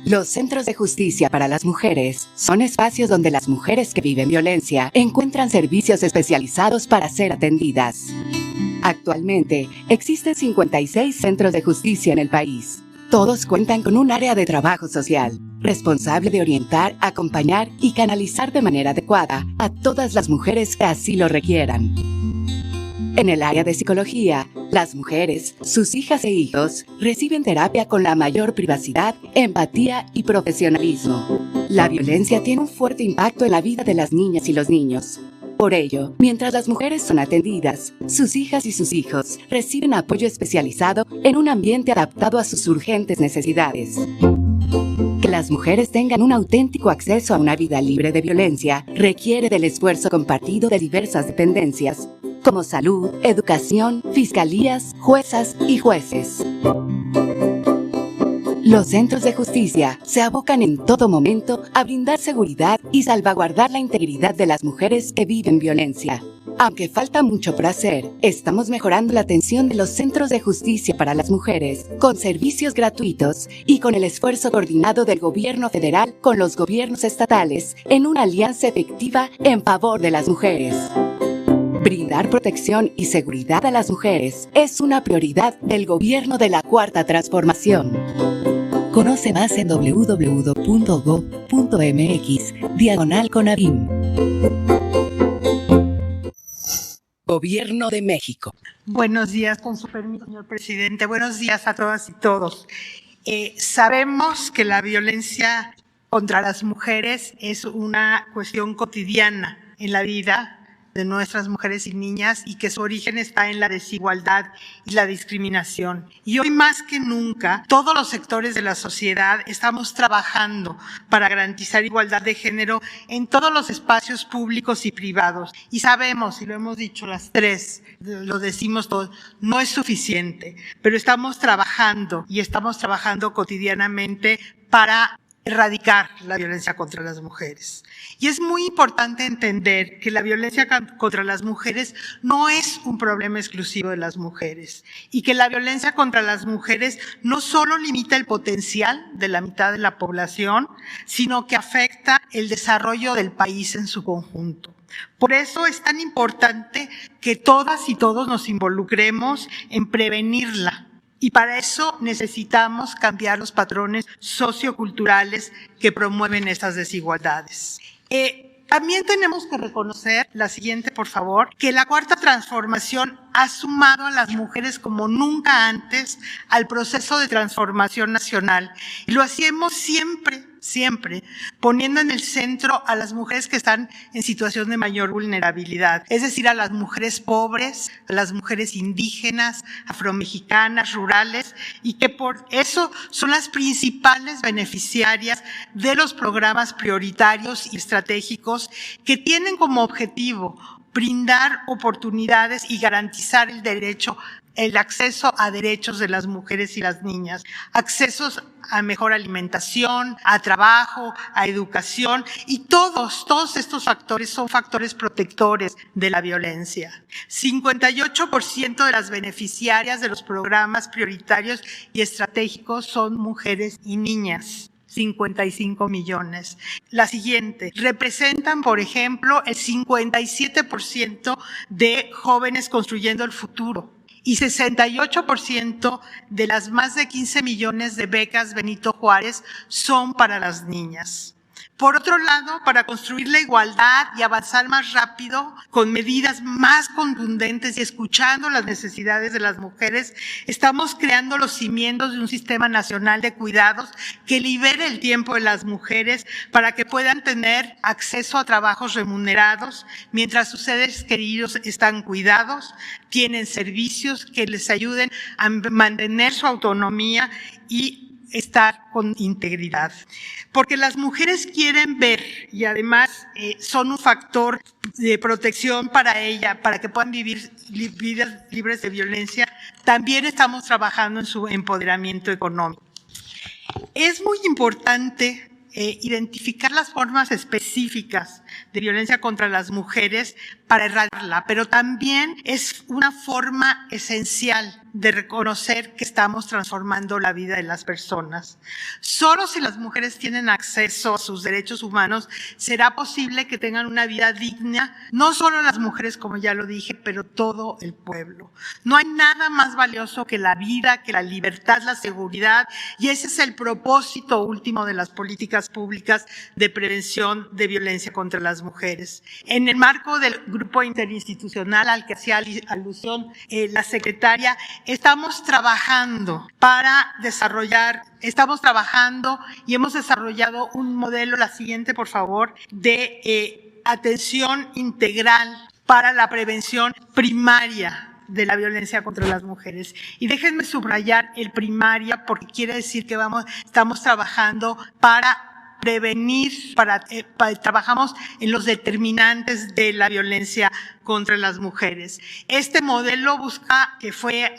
Los centros de justicia para las mujeres son espacios donde las mujeres que viven violencia encuentran servicios especializados para ser atendidas. Actualmente, existen 56 centros de justicia en el país. Todos cuentan con un área de trabajo social, responsable de orientar, acompañar y canalizar de manera adecuada a todas las mujeres que así lo requieran. En el área de psicología, las mujeres, sus hijas e hijos, reciben terapia con la mayor privacidad, empatía y profesionalismo. La violencia tiene un fuerte impacto en la vida de las niñas y los niños. Por ello, mientras las mujeres son atendidas, sus hijas y sus hijos reciben apoyo especializado en un ambiente adaptado a sus urgentes necesidades. Que las mujeres tengan un auténtico acceso a una vida libre de violencia requiere del esfuerzo compartido de diversas dependencias, como salud, educación, fiscalías, juezas y jueces. Los centros de justicia se abocan en todo momento a brindar seguridad y salvaguardar la integridad de las mujeres que viven violencia. Aunque falta mucho por hacer, estamos mejorando la atención de los centros de justicia para las mujeres, con servicios gratuitos y con el esfuerzo coordinado del gobierno federal con los gobiernos estatales en una alianza efectiva en favor de las mujeres. Brindar protección y seguridad a las mujeres es una prioridad del gobierno de la Cuarta Transformación. Conoce más en www.go.mx/Conavim. Gobierno de México. Buenos días, con su permiso, señor presidente. Buenos días a todas y todos. Sabemos que la violencia contra las mujeres es una cuestión cotidiana en la vida de nuestras mujeres y niñas y que su origen está en la desigualdad y la discriminación. Y hoy más que nunca, todos los sectores de la sociedad estamos trabajando para garantizar igualdad de género en todos los espacios públicos y privados. Y sabemos, y lo hemos dicho las tres, lo decimos todos, no es suficiente, pero estamos trabajando y estamos trabajando cotidianamente para erradicar la violencia contra las mujeres. Y es muy importante entender que la violencia contra las mujeres no es un problema exclusivo de las mujeres y que la violencia contra las mujeres no solo limita el potencial de la mitad de la población, sino que afecta el desarrollo del país en su conjunto. Por eso es tan importante que todas y todos nos involucremos en prevenirla. Y para eso necesitamos cambiar los patrones socioculturales que promueven estas desigualdades. También tenemos que reconocer, la siguiente por favor, que la Cuarta Transformación ha sumado a las mujeres como nunca antes al proceso de transformación nacional. Y lo hacemos siempre poniendo en el centro a las mujeres que están en situación de mayor vulnerabilidad, es decir, a las mujeres pobres, a las mujeres indígenas, afromexicanas, rurales, y que por eso son las principales beneficiarias de los programas prioritarios y estratégicos que tienen como objetivo brindar oportunidades y garantizar el acceso a derechos de las mujeres y las niñas, accesos a mejor alimentación, a trabajo, a educación, y todos estos factores son factores protectores de la violencia. 58% de las beneficiarias de los programas prioritarios y estratégicos son mujeres y niñas. 55 millones. La siguiente, representan, por ejemplo, el 57% de jóvenes construyendo el futuro y 68% de las más de 15 millones de becas Benito Juárez son para las niñas. Por otro lado, para construir la igualdad y avanzar más rápido, con medidas más contundentes y escuchando las necesidades de las mujeres, estamos creando los cimientos de un sistema nacional de cuidados que libere el tiempo de las mujeres para que puedan tener acceso a trabajos remunerados mientras sus seres queridos están cuidados, tienen servicios que les ayuden a mantener su autonomía y estar con integridad. Porque las mujeres quieren ver y además son un factor de protección para ella, para que puedan vivir vidas libres de violencia. También estamos trabajando en su empoderamiento económico. Es muy importante identificar las formas específicas de violencia contra las mujeres para erradicarla, pero también es una forma esencial de reconocer que estamos transformando la vida de las personas. Solo si las mujeres tienen acceso a sus derechos humanos, será posible que tengan una vida digna, no solo las mujeres, como ya lo dije, pero todo el pueblo. No hay nada más valioso que la vida, que la libertad, la seguridad, y ese es el propósito último de las políticas públicas de prevención de violencia contra las mujeres. En el marco del grupo interinstitucional al que hacía alusión la secretaria, estamos trabajando y hemos desarrollado un modelo, la siguiente por favor, de atención integral para la prevención primaria de la violencia contra las mujeres. Y déjenme subrayar el primaria porque quiere decir que estamos trabajando para prevenir, trabajamos en los determinantes de la violencia contra las mujeres. Este modelo busca, que fue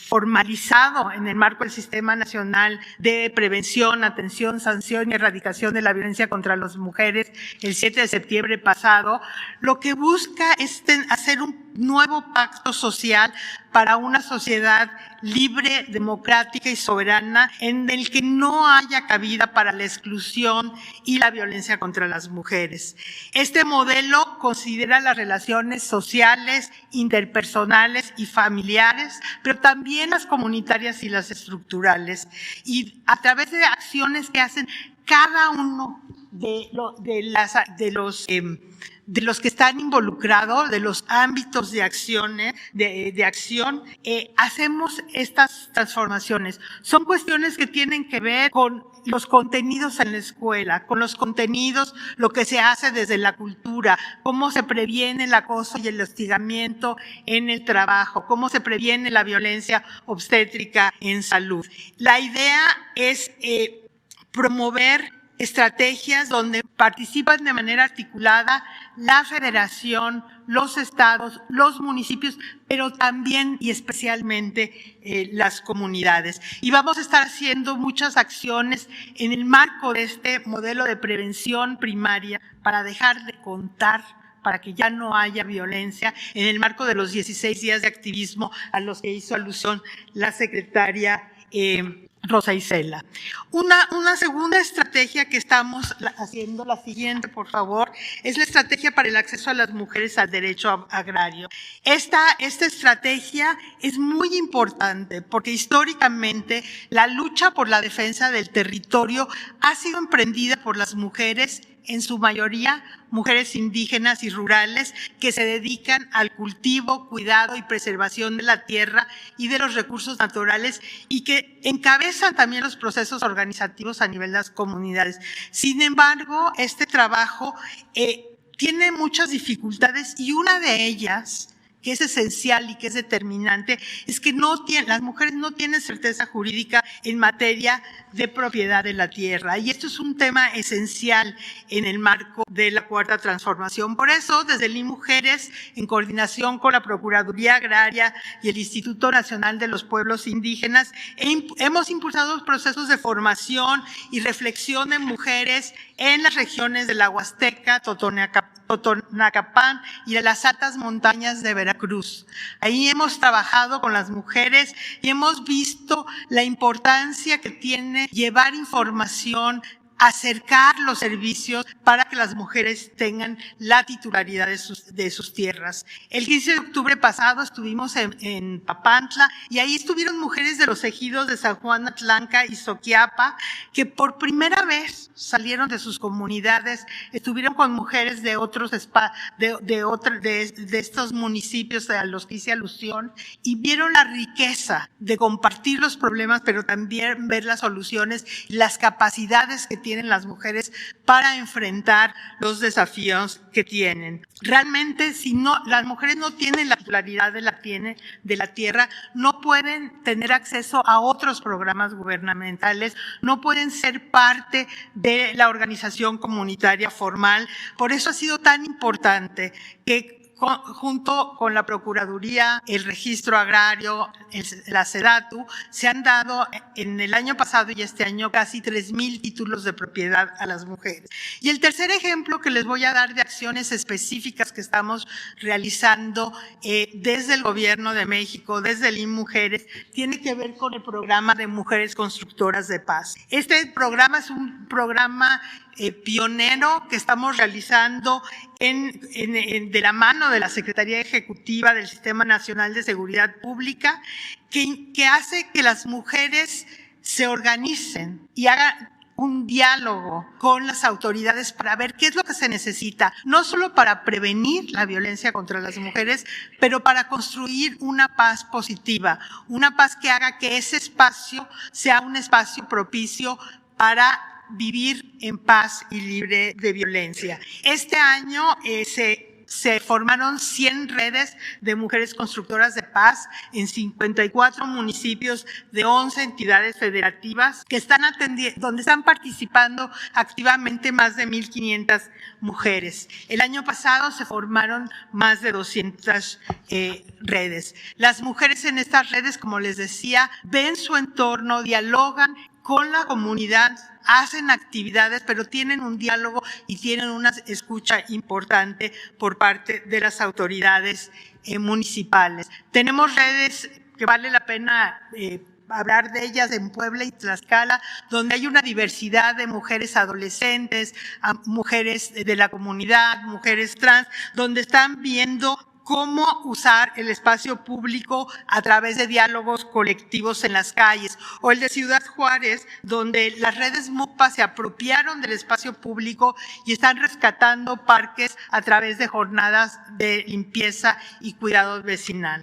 formalizado en el marco del Sistema Nacional de Prevención, Atención, Sanción y Erradicación de la Violencia contra las Mujeres el 7 de septiembre pasado, lo que busca es hacer un nuevo pacto social para una sociedad libre, democrática y soberana en el que no haya cabida para la exclusión y la violencia contra las mujeres. Este modelo considera las relaciones sociales, interpersonales y familiares, pero también las comunitarias y las estructurales. Y a través de acciones que hacen cada uno de los que están involucrados, de los ámbitos de acción, hacemos estas transformaciones. Son cuestiones que tienen que ver con los contenidos en la escuela, con los contenidos, lo que se hace desde la cultura, cómo se previene el acoso y el hostigamiento en el trabajo, cómo se previene la violencia obstétrica en salud. La idea es promover estrategias donde participan de manera articulada la federación, los estados, los municipios, pero también y especialmente las comunidades. Y vamos a estar haciendo muchas acciones en el marco de este modelo de prevención primaria para dejar de contar, para que ya no haya violencia, en el marco de los 16 días de activismo a los que hizo alusión la secretaria Rosa Isela. Una segunda estrategia que estamos haciendo, la siguiente, por favor, es la estrategia para el acceso a las mujeres al derecho agrario. Esta estrategia es muy importante porque históricamente la lucha por la defensa del territorio ha sido emprendida por las mujeres, en su mayoría mujeres indígenas y rurales que se dedican al cultivo, cuidado y preservación de la tierra y de los recursos naturales y que encabezan también los procesos organizativos a nivel de las comunidades. Sin embargo, este trabajo tiene muchas dificultades y una de ellas, que es esencial y que es determinante, es que las mujeres no tienen certeza jurídica en materia de propiedad de la tierra. Y esto es un tema esencial en el marco de la Cuarta Transformación. Por eso, desde el IMujeres, en coordinación con la Procuraduría Agraria y el Instituto Nacional de los Pueblos Indígenas, hemos impulsado procesos de formación y reflexión de mujeres en las regiones de la Huasteca, Totonacapán y de las altas montañas de Veracruz. Ahí hemos trabajado con las mujeres y hemos visto la importancia que tiene llevar información, acercar los servicios para que las mujeres tengan la titularidad de sus tierras. El 15 de octubre pasado estuvimos en Papantla y ahí estuvieron mujeres de los ejidos de San Juan Atlanca y Soquiapa que por primera vez salieron de sus comunidades, estuvieron con mujeres de estos municipios a los que hice alusión y vieron la riqueza de compartir los problemas, pero también ver las soluciones y las capacidades que tienen las mujeres para enfrentar los desafíos que tienen. Realmente, si las mujeres no tienen la titularidad de la tierra, no pueden tener acceso a otros programas gubernamentales, no pueden ser parte de la organización comunitaria formal. Por eso ha sido tan importante que junto con la Procuraduría, el Registro Agrario, la SEDATU, se han dado en el año pasado y este año casi 3,000 títulos de propiedad a las mujeres. Y el tercer ejemplo que les voy a dar de acciones específicas que estamos realizando desde el Gobierno de México, desde el IMujeres, tiene que ver con el programa de Mujeres Constructoras de Paz. Este programa es un programa pionero que estamos realizando de la mano de la Secretaría Ejecutiva del Sistema Nacional de Seguridad Pública, que hace que las mujeres se organicen y hagan un diálogo con las autoridades para ver qué es lo que se necesita, no solo para prevenir la violencia contra las mujeres, pero para construir una paz positiva, una paz que haga que ese espacio sea un espacio propicio para vivir en paz y libre de violencia. Este año se formaron 100 redes de mujeres constructoras de paz en 54 municipios de 11 entidades federativas que están donde están participando activamente más de 1,500 mujeres. El año pasado se formaron más de 200 redes. Las mujeres en estas redes, como les decía, ven su entorno, dialogan con la comunidad, hacen actividades, pero tienen un diálogo y tienen una escucha importante por parte de las autoridades municipales. Tenemos redes que vale la pena hablar de ellas en Puebla y Tlaxcala, donde hay una diversidad de mujeres adolescentes, mujeres de la comunidad, mujeres trans, donde están viendo cómo usar el espacio público a través de diálogos colectivos en las calles, o el de Ciudad Juárez, donde las redes MUPA se apropiaron del espacio público y están rescatando parques a través de jornadas de limpieza y cuidado vecinal.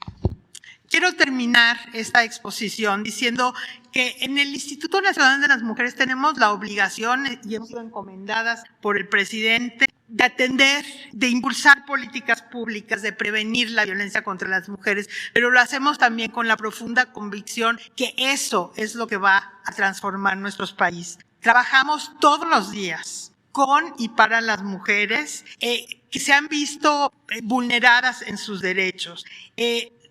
Quiero terminar esta exposición diciendo que en el Instituto Nacional de las Mujeres tenemos la obligación, y hemos sido encomendadas por el presidente, de atender, de impulsar políticas públicas, de prevenir la violencia contra las mujeres, pero lo hacemos también con la profunda convicción que eso es lo que va a transformar nuestros países. Trabajamos todos los días con y para las mujeres que se han visto vulneradas en sus derechos.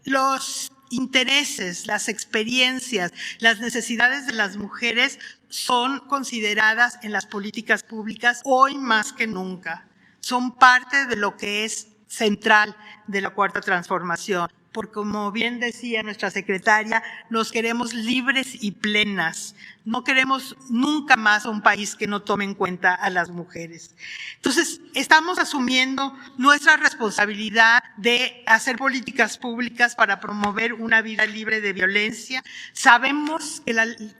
Los intereses, las experiencias, las necesidades de las mujeres son consideradas en las políticas públicas hoy más que nunca. Son parte de lo que es central de la Cuarta Transformación. Porque como bien decía nuestra secretaria, nos queremos libres y plenas. No queremos nunca más un país que no tome en cuenta a las mujeres. Entonces, estamos asumiendo nuestra responsabilidad de hacer políticas públicas para promover una vida libre de violencia. Sabemos que,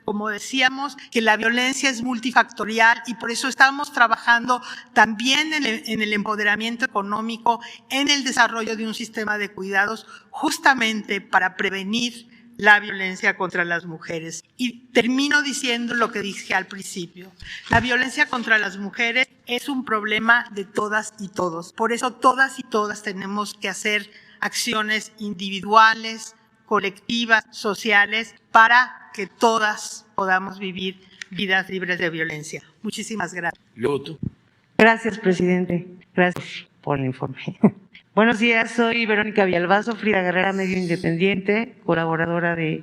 como decíamos, que la violencia es multifactorial y por eso estamos trabajando también en el empoderamiento económico, en el desarrollo de un sistema de cuidados, justamente para prevenir la violencia contra las mujeres. Y termino diciendo lo que dije al principio. La violencia contra las mujeres es un problema de todas y todos. Por eso todas y todas tenemos que hacer acciones individuales, colectivas, sociales, para que todas podamos vivir vidas libres de violencia. Muchísimas gracias. Luego tú. Gracias, presidente. Gracias por el informe. Buenos días, soy Verónica Villalbazo, Frida Guerrera, medio independiente, colaboradora de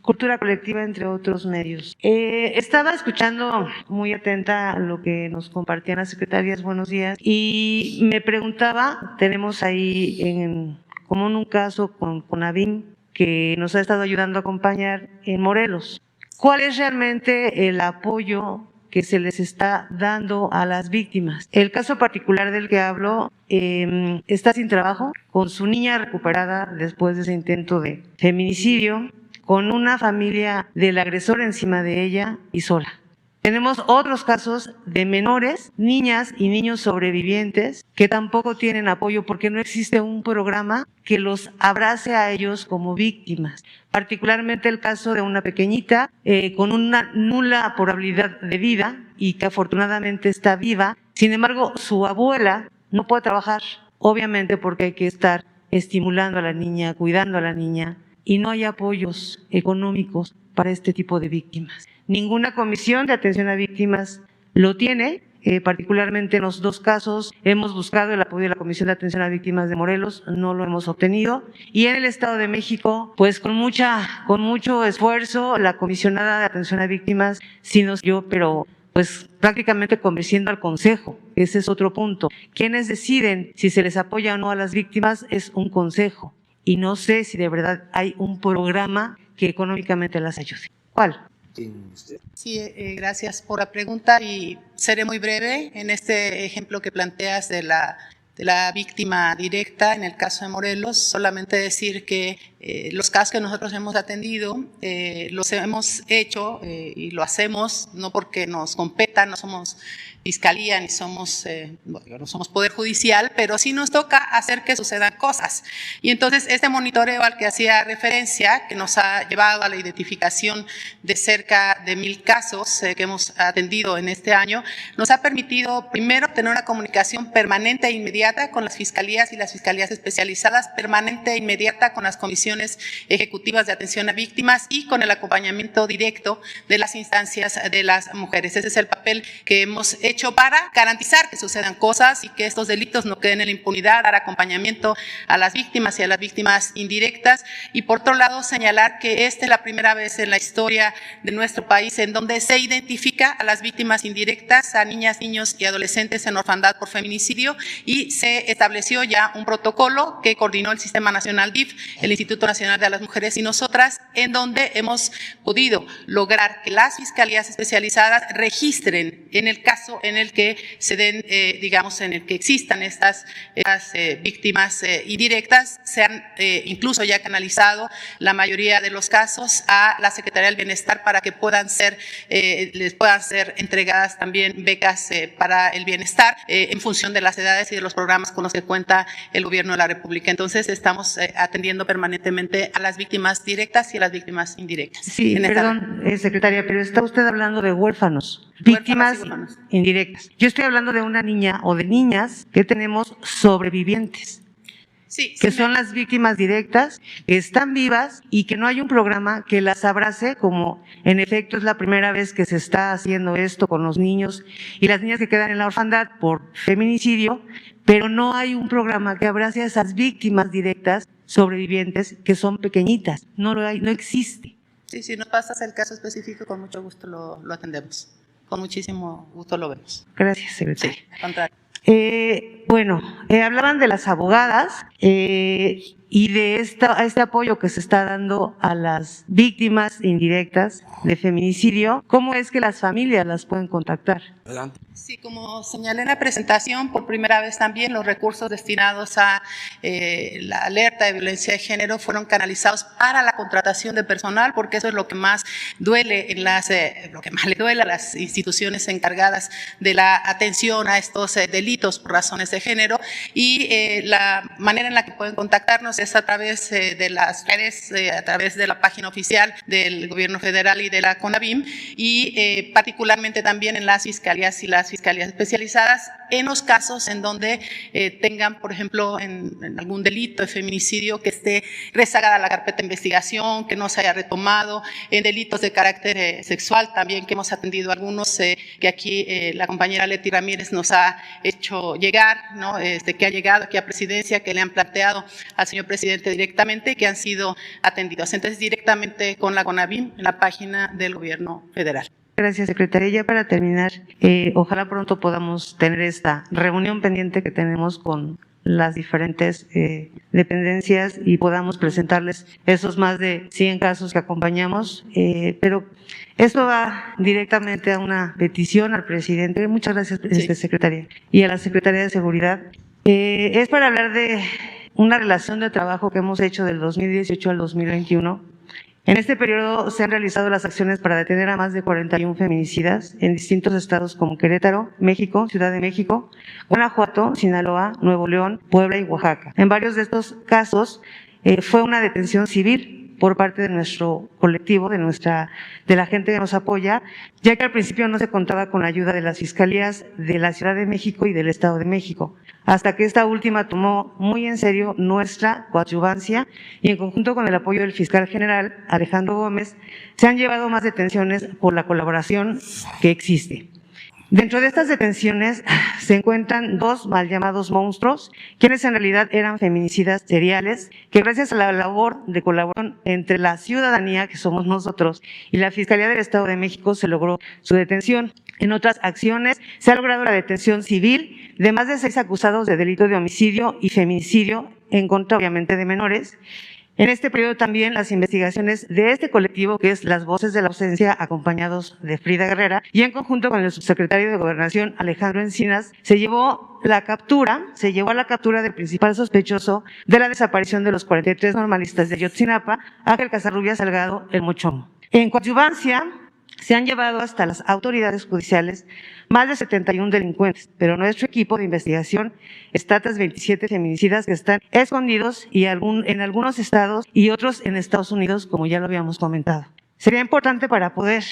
Cultura Colectiva, entre otros medios. Estaba escuchando muy atenta lo que nos compartían las secretarias, buenos días, y me preguntaba, tenemos ahí en común un caso con ABIM, que nos ha estado ayudando a acompañar en Morelos. ¿Cuál es realmente el apoyo que se les está dando a las víctimas? El caso particular del que hablo está sin trabajo, con su niña recuperada después de ese intento de feminicidio, con una familia del agresor encima de ella y sola. Tenemos otros casos de menores, niñas y niños sobrevivientes que tampoco tienen apoyo porque no existe un programa que los abrace a ellos como víctimas. Particularmente el caso de una pequeñita con una nula probabilidad de vida y que afortunadamente está viva. Sin embargo, su abuela no puede trabajar, obviamente porque hay que estar estimulando a la niña, cuidando a la niña, y no hay apoyos económicos para este tipo de víctimas. Ninguna comisión de atención a víctimas lo tiene. Particularmente en los dos casos hemos buscado el apoyo de la Comisión de Atención a Víctimas de Morelos, no lo hemos obtenido. Y en el Estado de México, pues con mucho esfuerzo, la comisionada de atención a víctimas sí nos dio, pero pues prácticamente convenciendo al Consejo. Ese es otro punto. Quienes deciden si se les apoya o no a las víctimas es un consejo. Y no sé si de verdad hay un programa que económicamente las ayude. ¿Cuál? Sí, gracias por la pregunta y seré muy breve en este ejemplo que planteas de la víctima directa en el caso de Morelos. Solamente decir que los casos que nosotros hemos atendido los hemos hecho y lo hacemos no porque nos competa, no somos fiscalía ni somos, no somos poder judicial, pero sí nos toca hacer que sucedan cosas. Y entonces este monitoreo al que hacía referencia, que nos ha llevado a la identificación de cerca de 1,000 casos que hemos atendido en este año, nos ha permitido primero tener una comunicación permanente e inmediata con las fiscalías y las fiscalías especializadas, permanente e inmediata con las comisiones ejecutivas de atención a víctimas y con el acompañamiento directo de las instancias de las mujeres. Ese es el papel que hemos hecho para garantizar que sucedan cosas y que estos delitos no queden en la impunidad, dar acompañamiento a las víctimas y a las víctimas indirectas. Y por otro lado, señalar que esta es la primera vez en la historia de nuestro país en donde se identifica a las víctimas indirectas, a niñas, niños y adolescentes en orfandad por feminicidio, y se estableció ya un protocolo que coordinó el Sistema Nacional DIF, el Instituto Nacional de las Mujeres y nosotras, en donde hemos podido lograr que las fiscalías especializadas registren en el caso en el que se den, digamos, en el que existan estas víctimas indirectas, se han incluso ya canalizado la mayoría de los casos a la Secretaría del Bienestar para que les puedan ser entregadas también becas para el bienestar en función de las edades y de los programas con los que cuenta el Gobierno de la República. Entonces, estamos atendiendo permanentemente a las víctimas directas y a las víctimas indirectas. Sí, perdón, secretaria, pero está usted hablando de huérfanos. Víctimas indirectas. Yo estoy hablando de una niña o de niñas que tenemos sobrevivientes. Sí, que son las víctimas directas, que están vivas y que no hay un programa que las abrace, como en efecto es la primera vez que se está haciendo esto con los niños y las niñas que quedan en la orfandad por feminicidio, pero no hay un programa que abrace a esas víctimas directas sobrevivientes que son pequeñitas. No lo hay, no existe. Sí, si nos pasas el caso específico, con mucho gusto lo atendemos. Con muchísimo gusto lo vemos. Gracias, secretaria. Sí, al contrario. Hablaban de las abogadas y de este apoyo que se está dando a las víctimas indirectas de feminicidio. ¿Cómo es que las familias las pueden contactar? Adelante. Sí, como señalé en la presentación, por primera vez también los recursos destinados a la alerta de violencia de género fueron canalizados para la contratación de personal, porque eso es lo que más duele lo que más le duele a las instituciones encargadas de la atención a estos delitos por razones de género. Y la manera en la que pueden contactarnos es a través de las redes, a través de la página oficial del Gobierno Federal y de la CONAVIM, y particularmente también en las fiscalías y las fiscalías especializadas en los casos en donde tengan, por ejemplo, en algún delito de feminicidio que esté rezagada la carpeta de investigación, que no se haya retomado, en delitos de carácter sexual también, que hemos atendido algunos que aquí la compañera Leti Ramírez nos ha hecho llegar, ¿no? Que ha llegado aquí a Presidencia, que le han planteado al señor presidente directamente, que han sido atendidos. Entonces, directamente con la CONAVIM en la página del Gobierno Federal. Gracias, secretaria. Ya para terminar, ojalá pronto podamos tener esta reunión pendiente que tenemos con las diferentes dependencias y podamos presentarles esos más de 100 casos que acompañamos, pero esto va directamente a una petición al presidente. Muchas gracias, secretaria, y a la Secretaría de Seguridad. Es para hablar de una relación de trabajo que hemos hecho del 2018 al 2021. En este periodo se han realizado las acciones para detener a más de 41 feminicidas en distintos estados como Querétaro, México, Ciudad de México, Guanajuato, Sinaloa, Nuevo León, Puebla y Oaxaca. En varios de estos casos fue una detención civil por parte de nuestro colectivo, de la gente que nos apoya, ya que al principio no se contaba con la ayuda de las fiscalías de la Ciudad de México y del Estado de México, hasta que esta última tomó muy en serio nuestra coadyuvancia y en conjunto con el apoyo del fiscal general Alejandro Gómez, se han llevado más detenciones por la colaboración que existe. Dentro de estas detenciones se encuentran 2 mal llamados monstruos, quienes en realidad eran feminicidas seriales, que gracias a la labor de colaboración entre la ciudadanía, que somos nosotros, y la Fiscalía del Estado de México se logró su detención. En otras acciones se ha logrado la detención civil de más de 6 acusados de delito de homicidio y feminicidio en contra, obviamente, de menores. En este periodo también las investigaciones de este colectivo, que es Las Voces de la Ausencia, acompañados de Frida Guerrera, y en conjunto con el subsecretario de Gobernación, Alejandro Encinas, se llevó a la captura del principal sospechoso de la desaparición de los 43 normalistas de Ayotzinapa, Ángel Casarrubias Salgado, el Mochomo. En coadyuvancia, se han llevado hasta las autoridades judiciales más de 71 delincuentes, pero nuestro equipo de investigación está tras 27 feminicidas que están escondidos y en algunos estados y otros en Estados Unidos, como ya lo habíamos comentado. Sería importante para poder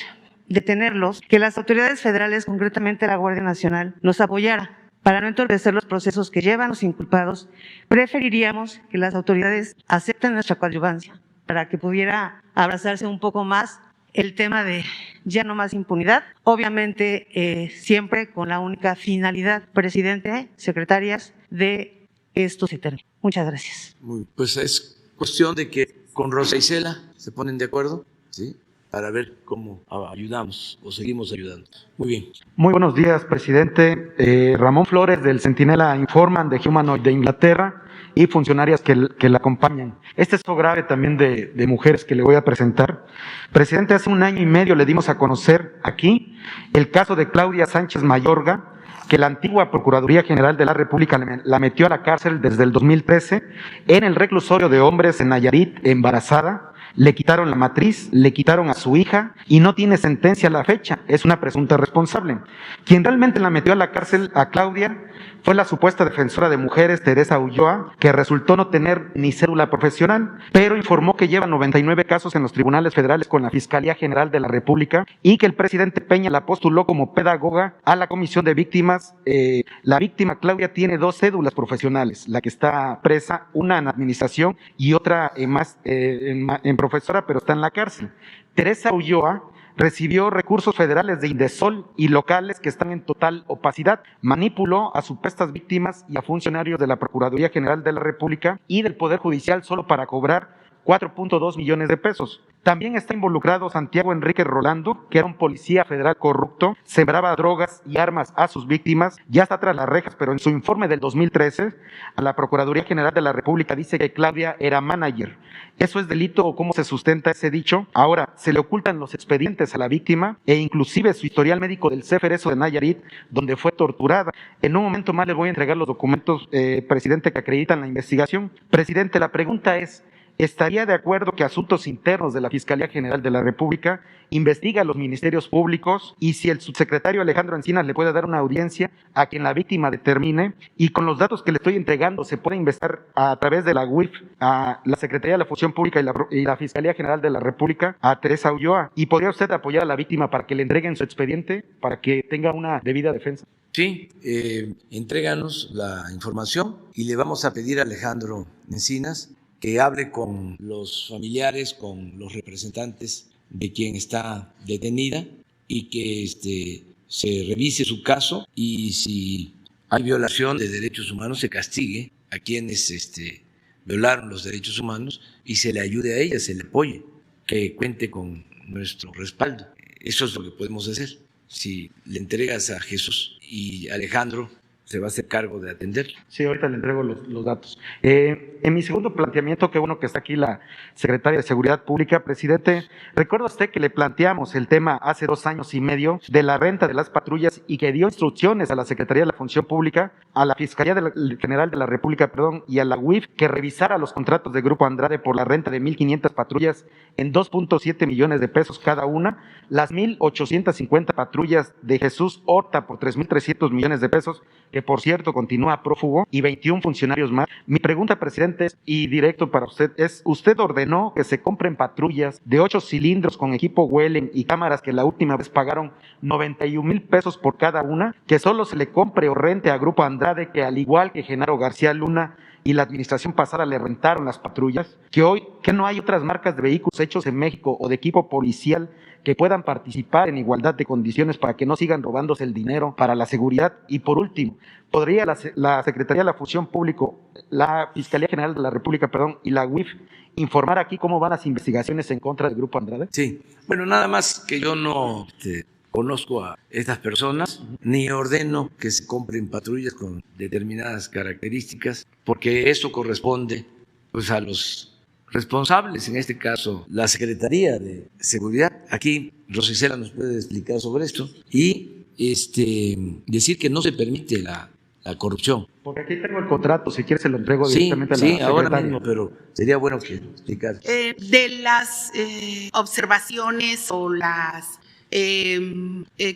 detenerlos que las autoridades federales, concretamente la Guardia Nacional, nos apoyara. Para no entorpecer los procesos que llevan los inculpados, preferiríamos que las autoridades acepten nuestra coadyuvancia para que pudiera abrazarse un poco más el tema de ya no más impunidad, obviamente siempre con la única finalidad, presidente, secretarias, de esto se termine. Muchas gracias. Pues es cuestión de que con Rosa Isela se ponen de acuerdo, ¿sí?, para ver cómo ayudamos o seguimos ayudando. Muy bien. Muy buenos días, presidente. Ramón Flores del Centinela Informan de Humanoid de Inglaterra y funcionarias que la acompañan. Este es grave también de mujeres que le voy a presentar. Presidente, hace 1 año y medio le dimos a conocer aquí el caso de Claudia Sánchez Mayorga, que la antigua Procuraduría General de la República la metió a la cárcel desde el 2013 en el reclusorio de hombres en Nayarit, embarazada. Le quitaron la matriz, le quitaron a su hija y no tiene sentencia a la fecha, es una presunta responsable. Quien realmente la metió a la cárcel a Claudia fue la supuesta defensora de mujeres, Teresa Ulloa, que resultó no tener ni cédula profesional, pero informó que lleva 99 casos en los tribunales federales con la Fiscalía General de la República y que el presidente Peña la postuló como pedagoga a la Comisión de Víctimas. La víctima, Claudia, tiene 2 cédulas profesionales, la que está presa, una en administración y otra en profesora, pero está en la cárcel. Teresa Ulloa recibió recursos federales de Indesol y locales que están en total opacidad. Manipuló a supuestas víctimas y a funcionarios de la Procuraduría General de la República y del Poder Judicial solo para cobrar 4.2 millones de pesos. También está involucrado Santiago Enrique Rolando, que era un policía federal corrupto, sembraba drogas y armas a sus víctimas, ya está tras las rejas, pero en su informe del 2013, a la Procuraduría General de la República dice que Claudia era manager. ¿Eso es delito o cómo se sustenta ese dicho? Ahora, se le ocultan los expedientes a la víctima e inclusive su historial médico del Ceferezo de Nayarit, donde fue torturada. En un momento más les voy a entregar los documentos, presidente, que acreditan la investigación. Presidente, la pregunta es, ¿estaría de acuerdo que Asuntos Internos de la Fiscalía General de la República investiga a los ministerios públicos y si el subsecretario Alejandro Encinas le puede dar una audiencia a quien la víctima determine? Y con los datos que le estoy entregando, se puede investigar a través de la UIF a la Secretaría de la Función Pública y la Fiscalía General de la República a Teresa Ulloa. ¿Y podría usted apoyar a la víctima para que le entreguen su expediente, para que tenga una debida defensa? Sí, entréganos la información y le vamos a pedir a Alejandro Encinas que hable con los familiares, con los representantes de quien está detenida y que se revise su caso y si hay violación de derechos humanos se castigue a quienes violaron los derechos humanos y se le ayude a ella, se le apoye, que cuente con nuestro respaldo. Eso es lo que podemos hacer. Si le entregas a Jesús y Alejandro se va a hacer cargo de atender. Sí, ahorita le entrego los datos. En mi segundo planteamiento, qué bueno que está aquí la secretaria de Seguridad Pública, presidente, recuerda usted que le planteamos el tema hace 2 años y medio de la renta de las patrullas y que dio instrucciones a la Secretaría de la Función Pública, a la Fiscalía General de la República, y a la UIF que revisara los contratos de Grupo Andrade por la renta de 1,500 patrullas en 2.7 millones de pesos cada una, las 1,850 patrullas de Jesús Horta por 3.300 millones de pesos, que por cierto continúa prófugo, y 21 funcionarios más. Mi pregunta, presidente, y directo para usted, es: ¿usted ordenó que se compren patrullas de 8 cilindros con equipo Wellen y cámaras que la última vez pagaron 91,000 pesos por cada una, que solo se le compre o rente a Grupo Andrade, que al igual que Genaro García Luna y la administración pasada le rentaron las patrullas, que no hay otras marcas de vehículos hechos en México o de equipo policial que puedan participar en igualdad de condiciones para que no sigan robándose el dinero para la seguridad? Y por último, ¿podría la Secretaría de la Función Pública, la Fiscalía General de la República, y la UIF informar aquí cómo van las investigaciones en contra del Grupo Andrade? Sí, bueno, nada más que yo no conozco a estas personas, ni ordeno que se compren patrullas con determinadas características, porque eso corresponde pues a los responsables, en este caso la Secretaría de Seguridad. Aquí Rosicela nos puede explicar sobre esto y decir que no se permite la corrupción. Porque aquí tengo el contrato, si quieres se lo entrego directamente a la secretaria. Sí, ahora mismo, pero sería bueno que lo explicara. De las observaciones o las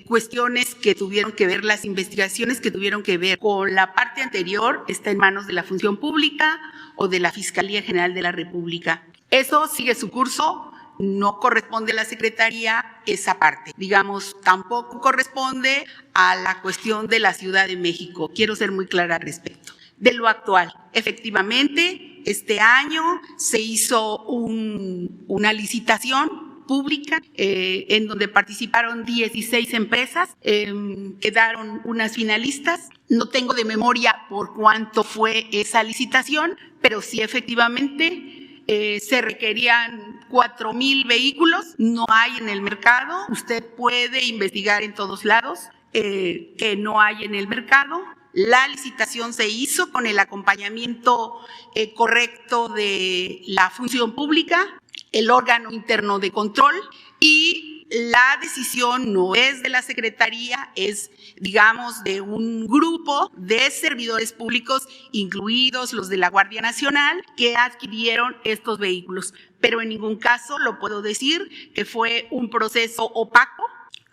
cuestiones que tuvieron que ver, las investigaciones que tuvieron que ver con la parte anterior, está en manos de la Función Pública o de la Fiscalía General de la República. Eso sigue su curso. No corresponde a la Secretaría esa parte. Digamos, tampoco corresponde a la cuestión de la Ciudad de México. Quiero ser muy clara al respecto. De lo actual, efectivamente, este año se hizo una licitación pública en donde participaron 16 empresas, quedaron unas finalistas. No tengo de memoria por cuánto fue esa licitación, pero sí efectivamente se requerían 4,000 vehículos, no hay en el mercado. Usted puede investigar en todos lados que no hay en el mercado. La licitación se hizo con el acompañamiento correcto de la Función Pública, el órgano interno de control, y la decisión no es de la Secretaría, es, digamos, de un grupo de servidores públicos, incluidos los de la Guardia Nacional, que adquirieron estos vehículos. Pero en ningún caso lo puedo decir que fue un proceso opaco.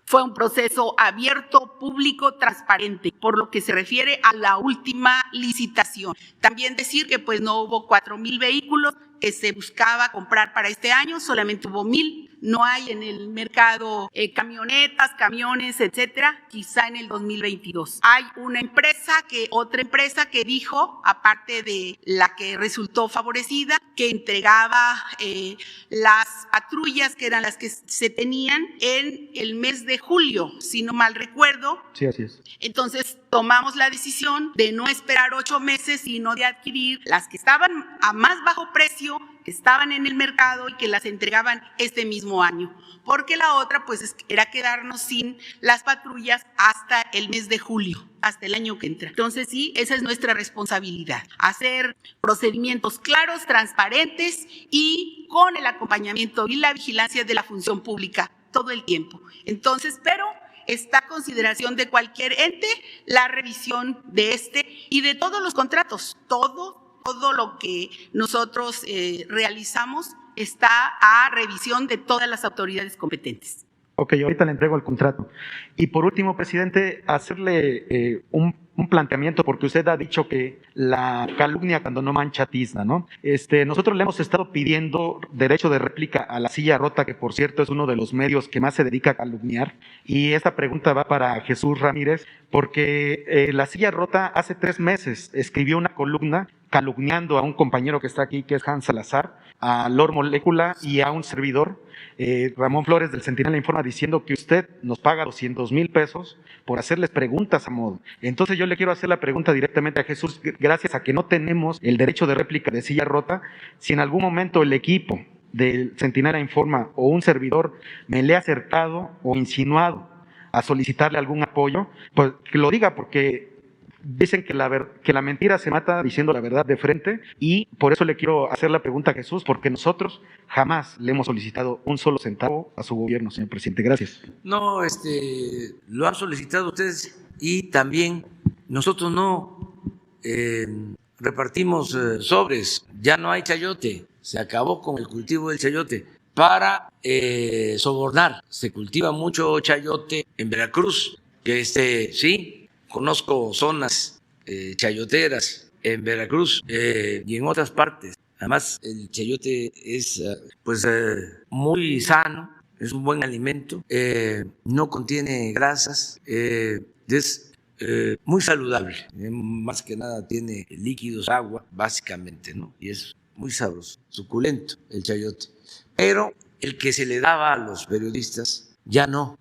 Fue un proceso abierto, público, transparente, por lo que se refiere a la última licitación. También decir que pues no hubo 4,000 vehículos que se buscaba comprar para este año, solamente hubo 1,000. No hay en el mercado camionetas, camiones, etcétera, quizá en el 2022. Hay otra empresa que dijo, aparte de la que resultó favorecida, que entregaba las patrullas que eran las que se tenían en el mes de julio, si no mal recuerdo. Sí, así es. Entonces tomamos la decisión de no esperar 8 meses, sino de adquirir las que estaban a más bajo precio, que estaban en el mercado y que las entregaban este mismo año, porque la otra pues era quedarnos sin las patrullas hasta el mes de julio, hasta el año que entra. Entonces sí, esa es nuestra responsabilidad, hacer procedimientos claros, transparentes y con el acompañamiento y la vigilancia de la Función Pública todo el tiempo. Entonces, pero está a consideración de cualquier ente la revisión de y de todos los contratos, todo lo que nosotros realizamos está a revisión de todas las autoridades competentes. Ok, ahorita le entrego el contrato. Y por último, presidente, hacerle un planteamiento, porque usted ha dicho que la calumnia cuando no mancha tizna, ¿no? Nosotros le hemos estado pidiendo derecho de réplica a La Silla Rota, que por cierto es uno de los medios que más se dedica a calumniar. Y esta pregunta va para Jesús Ramírez, porque La Silla Rota hace 3 meses escribió una columna calumniando a un compañero que está aquí, que es Hans Salazar, a Lord Molécula y a un servidor, Ramón Flores del Centinela Informa, diciendo que usted nos paga 200,000 pesos por hacerles preguntas a modo. Entonces yo le quiero hacer la pregunta directamente a Jesús, gracias a que no tenemos el derecho de réplica de Silla Rota, si en algún momento el equipo del Centinela Informa o un servidor me le ha acertado o insinuado a solicitarle algún apoyo, pues que lo diga, porque dicen que la mentira se mata diciendo la verdad de frente, y por eso le quiero hacer la pregunta a Jesús, porque nosotros jamás le hemos solicitado un solo centavo a su gobierno, señor presidente. Gracias. No, lo han solicitado ustedes, y también nosotros no repartimos sobres. Ya no hay chayote, se acabó con el cultivo del chayote para sobornar. Se cultiva mucho chayote en Veracruz, que sí. Conozco zonas chayoteras en Veracruz y en otras partes. Además, el chayote es muy sano, es un buen alimento, no contiene grasas, es muy saludable. Más que nada tiene líquidos, agua, básicamente, ¿no? Y es muy sabroso, suculento el chayote. Pero el que se le daba a los periodistas ya no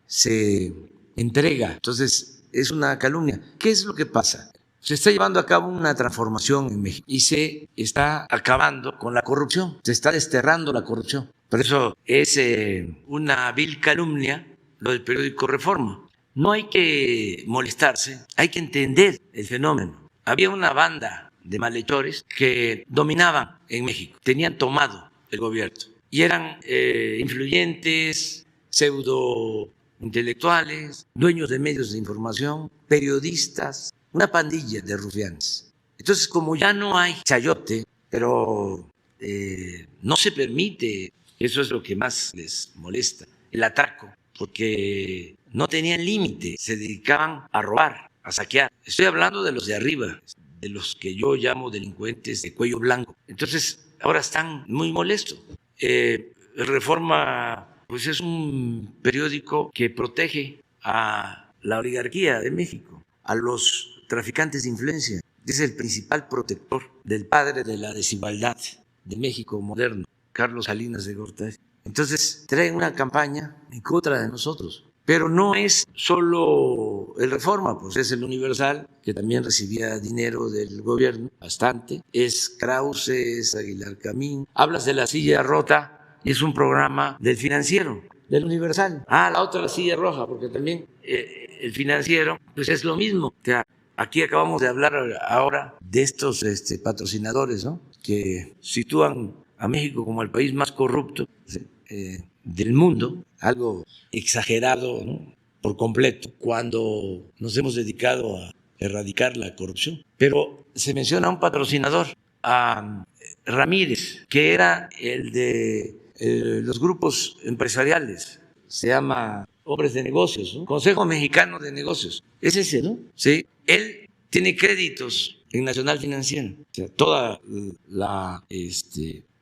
se entrega. Entonces es una calumnia. ¿Qué es lo que pasa? Se está llevando a cabo una transformación en México y se está acabando con la corrupción, se está desterrando la corrupción. Por eso es una vil calumnia lo del periódico Reforma. No hay que molestarse, hay que entender el fenómeno. Había una banda de malhechores que dominaban en México, tenían tomado el gobierno y eran influyentes, pseudo intelectuales, dueños de medios de información, periodistas, una pandilla de rufianes. Entonces, como ya no hay chayote, pero no se permite, eso es lo que más les molesta, el atraco, porque no tenían límite, se dedicaban a robar, a saquear. Estoy hablando de los de arriba, de los que yo llamo delincuentes de cuello blanco. Entonces, ahora están muy molestos. Reforma, pues es un periódico que protege a la oligarquía de México, a los traficantes de influencia. Es el principal protector del padre de la desigualdad de México moderno, Carlos Salinas de Gortari. Entonces, traen una campaña en contra de nosotros. Pero no es solo el Reforma, pues es el Universal, que también recibía dinero del gobierno, bastante. Es Krause, es Aguilar Camín. Hablas de La Silla Rota, y es un programa del Financiero, del Universal. La otra La Silla Roja, porque también el Financiero, pues es lo mismo. O sea, aquí acabamos de hablar ahora de estos patrocinadores, ¿no?, que sitúan a México como el país más corrupto del mundo, algo exagerado, ¿no?, por completo, cuando nos hemos dedicado a erradicar la corrupción. Pero se menciona a un patrocinador, a Ramírez, que era el de los grupos empresariales, se llama Hombres de Negocios, ¿no?, Consejo Mexicano de Negocios, es ese, ¿no? Sí, él tiene créditos en Nacional Financiera, o sea, toda la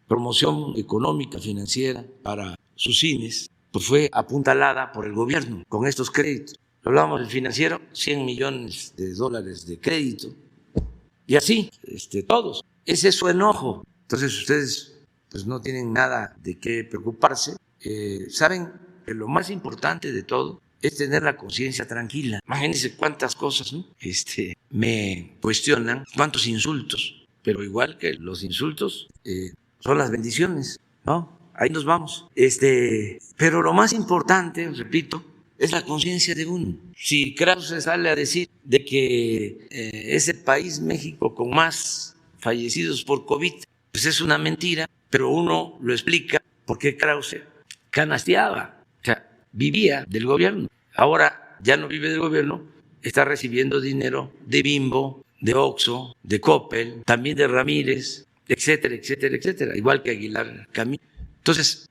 promoción económica financiera para sus cines pues fue apuntalada por el gobierno con estos créditos. Hablábamos del Financiero, 100 millones de dólares de crédito, y así, todos. Ese es su enojo. Entonces ustedes pues no tienen nada de qué preocuparse. Saben que lo más importante de todo es tener la conciencia tranquila. Imagínense cuántas cosas, ¿no?, me cuestionan, cuántos insultos, pero igual que los insultos son las bendiciones, ¿no? Ahí nos vamos. Pero lo más importante, repito, es la conciencia de uno. Si Krause sale a decir de que es el país, México, con más fallecidos por COVID, pues es una mentira, pero uno lo explica porque Krause canasteaba, o sea, vivía del gobierno. Ahora ya no vive del gobierno, está recibiendo dinero de Bimbo, de Oxxo, de Coppel, también de Ramírez, etcétera, etcétera, etcétera, igual que Aguilar Camín. Entonces,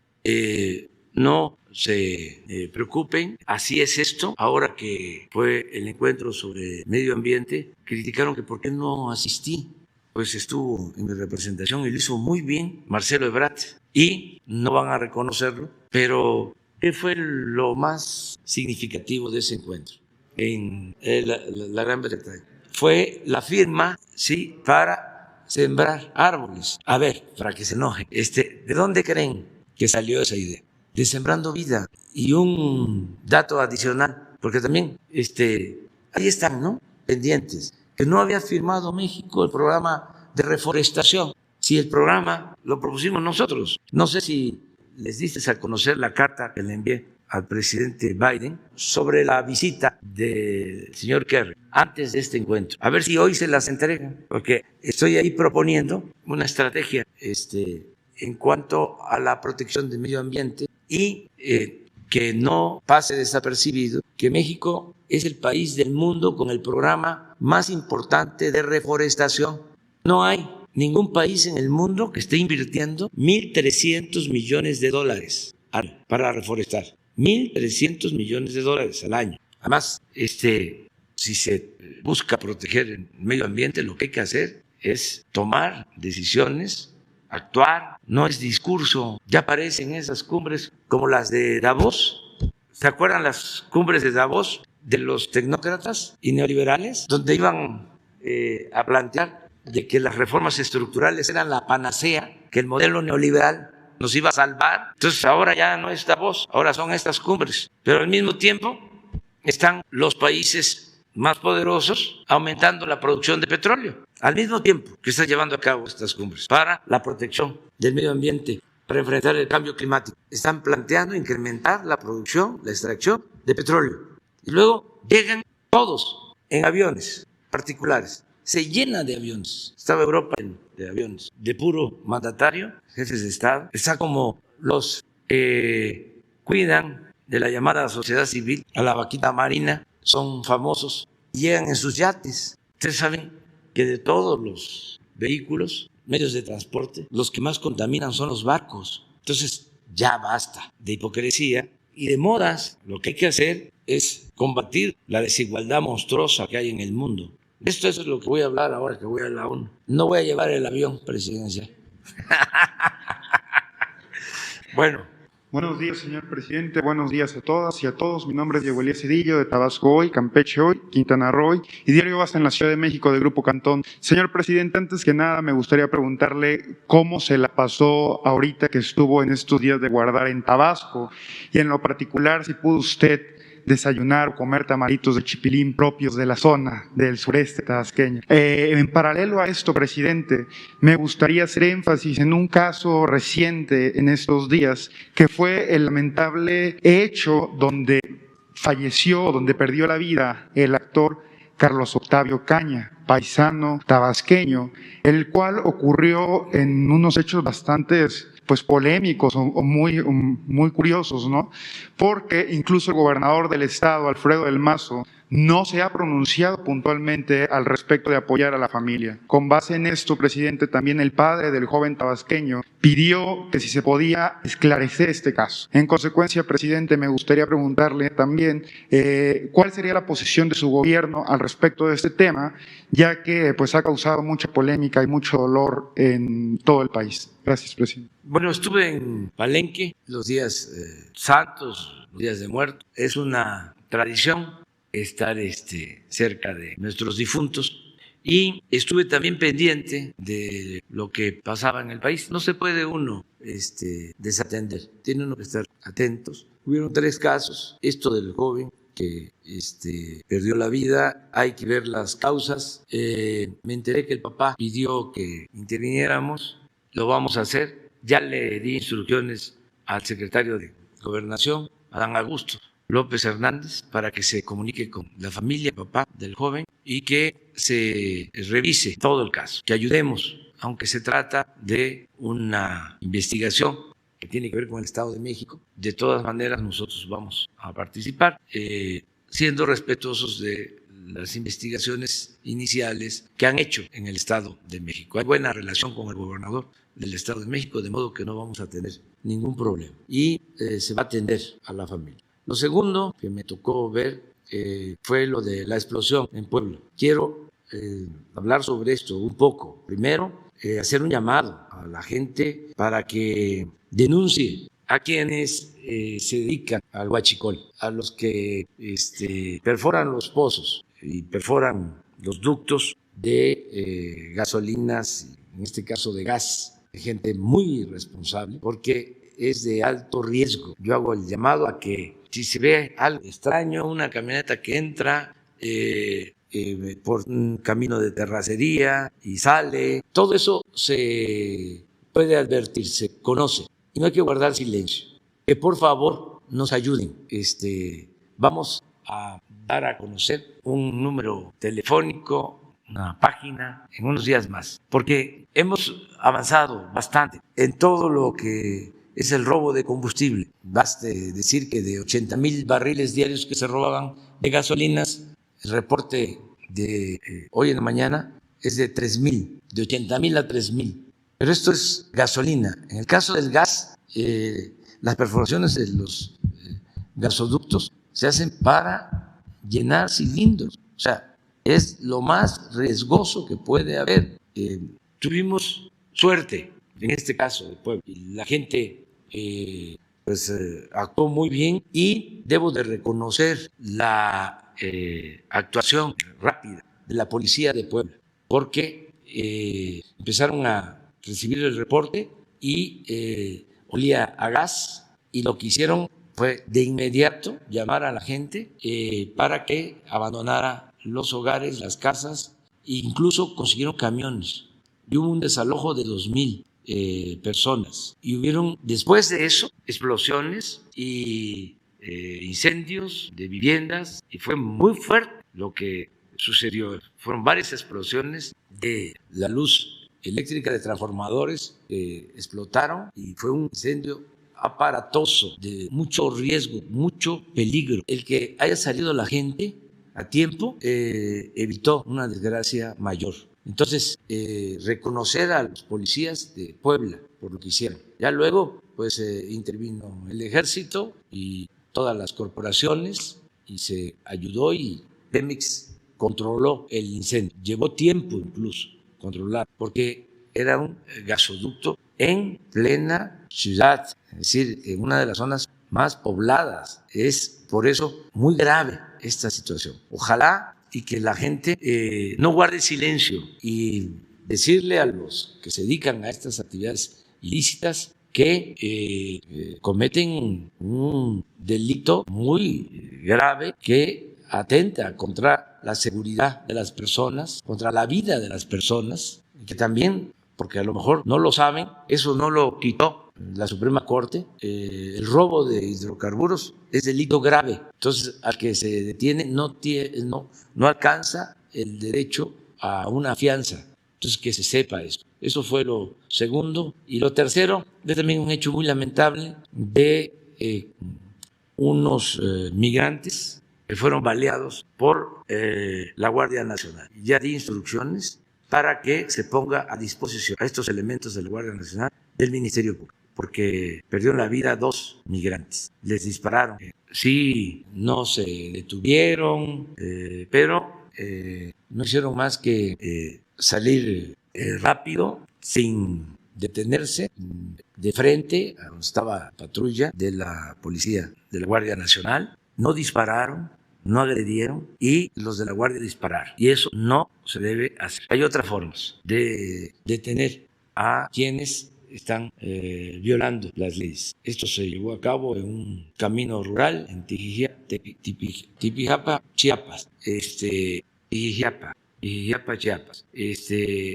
no se preocupen, así es esto. Ahora que fue el encuentro sobre medio ambiente, criticaron que por qué no asistí. Pues estuvo en mi representación y lo hizo muy bien Marcelo Ebrard, y no van a reconocerlo, pero ¿qué fue lo más significativo de ese encuentro en la Gran Bretaña? Fue la firma, sí, para sembrar árboles. A ver, para que se enoje, ¿de dónde creen que salió esa idea? De Sembrando Vida. Y un dato adicional, porque también ahí están, ¿no?, pendientes, que no había firmado México el programa de reforestación. Si el programa lo propusimos nosotros. No sé si les diste a conocer la carta que le envié al presidente Biden sobre la visita del señor Kerry antes de este encuentro. A ver si hoy se las entregan, porque estoy ahí proponiendo una estrategia en cuanto a la protección del medio ambiente y que no pase desapercibido que México es el país del mundo con el programa más importante de reforestación. No hay ningún país en el mundo que esté invirtiendo 1.300 millones de dólares para reforestar. 1.300 millones de dólares al año. Además, si se busca proteger el medio ambiente, lo que hay que hacer es tomar decisiones, actuar, no es discurso. Ya aparecen esas cumbres como las de Davos. ¿Se acuerdan las cumbres de Davos de los tecnócratas y neoliberales? Donde iban a plantear de que las reformas estructurales eran la panacea, que el modelo neoliberal nos iba a salvar. Entonces ahora ya no es Davos, ahora son estas cumbres. Pero al mismo tiempo están los países más poderosos aumentando la producción de petróleo. Al mismo tiempo que están llevando a cabo estas cumbres para la protección del medio ambiente, para enfrentar el cambio climático. Están planteando incrementar la producción, la extracción de petróleo. Y luego llegan todos en aviones particulares. se llena de aviones. Estaba Europa de aviones, de puro mandatario, jefes de Estado. Está como los cuidan de la llamada sociedad civil a la vaquita marina, son famosos, llegan en sus yates. Ustedes saben que de todos los vehículos, medios de transporte, los que más contaminan son los barcos. Entonces ya basta de hipocresía y de modas. Lo que hay que hacer es combatir la desigualdad monstruosa que hay en el mundo. Esto es lo que voy a hablar ahora que voy a la ONU. No voy a llevar el avión presidencial. Bueno. Buenos días, señor presidente. Buenos días a todas y a todos. Mi nombre es Diego Elías Cedillo, de Tabasco Hoy, Campeche Hoy, Quintana Roo Hoy y Diario Basta en la Ciudad de México, de Grupo Cantón. Señor presidente, antes que nada me gustaría preguntarle cómo se la pasó ahorita que estuvo en estos días de guardar en Tabasco y en lo particular si pudo usted desayunar o comer tamaritos de chipilín propios de la zona del sureste tabasqueño. En paralelo a esto, presidente, me gustaría hacer énfasis en un caso reciente en estos días, que fue el lamentable hecho donde falleció, donde perdió la vida el actor Carlos Octavio Caña, paisano tabasqueño, el cual ocurrió en unos hechos bastantes polémicos o muy curiosos, ¿no? Porque incluso el gobernador del estado, Alfredo del Mazo, no se ha pronunciado puntualmente al respecto de apoyar a la familia. Con base en esto, presidente, también el padre del joven tabasqueño pidió que si se podía esclarecer este caso. En consecuencia, presidente, me gustaría preguntarle también cuál sería la posición de su gobierno al respecto de este tema, ya que ha causado mucha polémica y mucho dolor en todo el país. Gracias, presidente. Bueno, estuve en Palenque los días santos, los días de muertos. Es una tradición estar cerca de nuestros difuntos y estuve también pendiente de lo que pasaba en el país. No se puede uno desatender, tiene uno que estar atentos. Hubieron 3 casos, esto del joven que perdió la vida, hay que ver las causas. Me enteré que el papá pidió que interviniéramos, lo vamos a hacer. Ya le di instrucciones al secretario de Gobernación, Adán Augusto López Hernández, para que se comunique con la familia, el papá del joven, y que se revise todo el caso, que ayudemos, aunque se trata de una investigación que tiene que ver con el Estado de México. De todas maneras, nosotros vamos a participar, siendo respetuosos de las investigaciones iniciales que han hecho en el Estado de México. Hay buena relación con el gobernador del Estado de México, de modo que no vamos a tener ningún problema y se va a atender a la familia. Lo segundo que me tocó ver fue lo de la explosión en Puebla. Quiero hablar sobre esto un poco. Primero, hacer un llamado a la gente para que denuncie a quienes se dedican al huachicol, a los que perforan los pozos y perforan los ductos de gasolinas, en este caso de gas. Gente muy irresponsable porque es de alto riesgo. Yo hago el llamado a que si se ve algo extraño, una camioneta que entra por un camino de terracería y sale, todo eso se puede advertir, se conoce y no hay que guardar silencio. Que por favor nos ayuden. Vamos a dar a conocer un número telefónico, una página en unos días más, porque hemos avanzado bastante en todo lo que es el robo de combustible. Baste decir que de 80,000 barriles diarios que se robaban de gasolinas, el reporte de hoy en la mañana es de 3,000, de 80,000 a 3,000. Pero esto es gasolina. En el caso del gas, las perforaciones de los gasoductos se hacen para llenar cilindros. O sea, es lo más riesgoso que puede haber. Tuvimos suerte en este caso del pueblo. La gente actuó muy bien y debo de reconocer la actuación rápida de la policía de Puebla, porque empezaron a recibir el reporte y olía a gas, y lo que hicieron fue de inmediato llamar a la gente para que abandonara los hogares, las casas, e incluso consiguieron camiones. Y hubo un desalojo de 2,000 personas. Y hubieron, después de eso, explosiones y incendios de viviendas, y fue muy fuerte lo que sucedió. Fueron varias explosiones de la luz eléctrica de transformadores que explotaron y fue un incendio aparatoso de mucho riesgo, mucho peligro. El que haya salido la gente a tiempo evitó una desgracia mayor. Entonces, reconocer a los policías de Puebla por lo que hicieron. Ya luego, pues intervino el ejército y todas las corporaciones y se ayudó y Pemex controló el incendio. Llevó tiempo incluso controlar porque era un gasoducto en plena ciudad, es decir, en una de las zonas más pobladas. Es por eso muy grave esta situación. Ojalá y que la gente no guarde silencio y decirle a los que se dedican a estas actividades ilícitas que cometen un delito muy grave que atenta contra la seguridad de las personas, contra la vida de las personas, y que también, porque a lo mejor no lo saben, eso no lo quitó la Suprema Corte, el robo de hidrocarburos es delito grave. Entonces, al que se detiene no alcanza el derecho a una fianza. Entonces, que se sepa esto. Eso fue lo segundo. Y lo tercero, es también un hecho muy lamentable de unos migrantes que fueron baleados por la Guardia Nacional. Ya di instrucciones para que se ponga a disposición a estos elementos de la Guardia Nacional del Ministerio Público, porque perdieron la vida 2 migrantes. Les dispararon. Sí, no se detuvieron, pero no hicieron más que salir rápido, sin detenerse, de frente a donde estaba patrulla de la policía, de la Guardia Nacional. No dispararon, no agredieron y los de la Guardia dispararon. Y eso no se debe hacer. Hay otras formas de detener a quienes están violando las leyes. Esto se llevó a cabo en un camino rural en Tipijapa, Chiapas. Chiapas.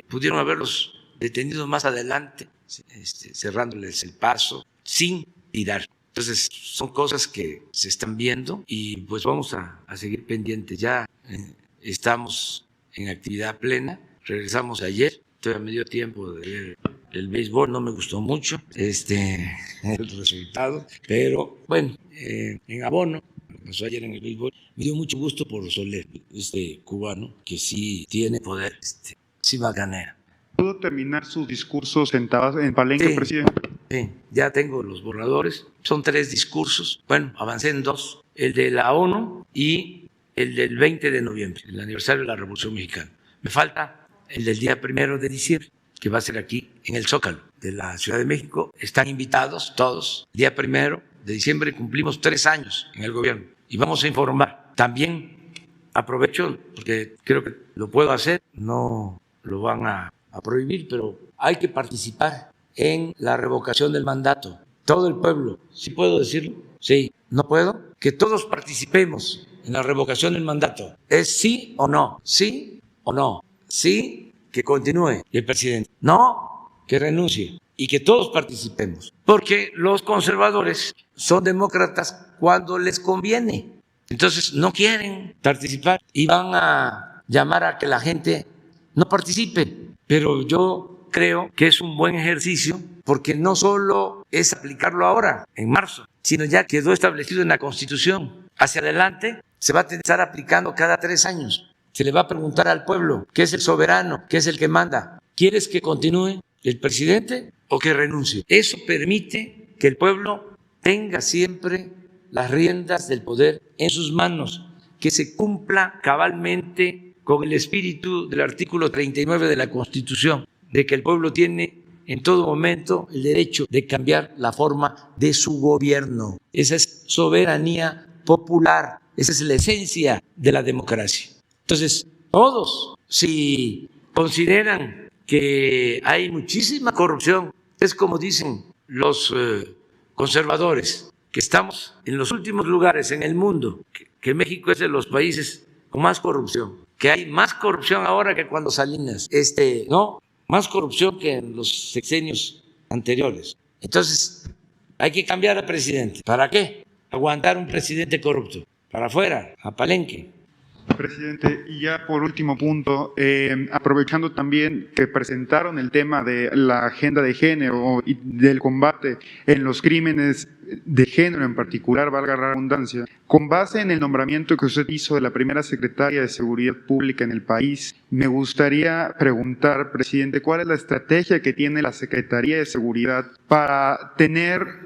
Pudieron haberlos detenido más adelante, cerrándoles el paso, sin tirar. Entonces, son cosas que se están viendo y pues vamos a seguir pendientes. Ya estamos en actividad plena. Regresamos ayer. Todavía me dio tiempo de ver el béisbol, no me gustó mucho el resultado, pero bueno, en abono, pasó ayer en el béisbol, me dio mucho gusto por Soler, cubano, que sí tiene poder, sí va a ganar. ¿Pudo terminar su discurso sentado en Palenque, Sí, presidente? sí, ya tengo los borradores, son 3 discursos, bueno, avancé en 2, el de la ONU y el del 20 de noviembre, el aniversario de la Revolución Mexicana. Me falta el del día 1 de diciembre, que va a ser aquí en el Zócalo de la Ciudad de México. Están invitados todos. El día 1 de diciembre cumplimos 3 años en el gobierno y vamos a informar. También aprovecho, porque creo que lo puedo hacer, no lo van a prohibir, pero hay que participar en la revocación del mandato. Todo el pueblo, ¿sí puedo decirlo? Sí, ¿no puedo? Que todos participemos en la revocación del mandato. ¿Es sí o no? ¿Sí o no? Sí, que continúe el presidente. No, que renuncie y que todos participemos. Porque los conservadores son demócratas cuando les conviene. Entonces no quieren participar y van a llamar a que la gente no participe. Pero yo creo que es un buen ejercicio porque no solo es aplicarlo ahora, en marzo, sino ya quedó establecido en la Constitución. Hacia adelante se va a estar aplicando cada 3 años. Se le va a preguntar al pueblo, ¿qué es el soberano? ¿Qué es el que manda? ¿Quieres que continúe el presidente o que renuncie? Eso permite que el pueblo tenga siempre las riendas del poder en sus manos, que se cumpla cabalmente con el espíritu del artículo 39 de la Constitución, de que el pueblo tiene en todo momento el derecho de cambiar la forma de su gobierno. Esa es soberanía popular, esa es la esencia de la democracia. Entonces, todos, si consideran que hay muchísima corrupción, es como dicen los conservadores, que estamos en los últimos lugares en el mundo, que México es de los países con más corrupción, que hay más corrupción ahora que cuando Salinas, no, más corrupción que en los sexenios anteriores. Entonces, hay que cambiar al presidente. ¿Para qué? Aguantar un presidente corrupto. Para afuera, a Palenque. Presidente, y ya por último punto, aprovechando también que presentaron el tema de la agenda de género y del combate en los crímenes de género en particular, valga la redundancia, con base en el nombramiento que usted hizo de la primera secretaria de Seguridad Pública en el país, me gustaría preguntar, presidente, ¿cuál es la estrategia que tiene la Secretaría de Seguridad para tener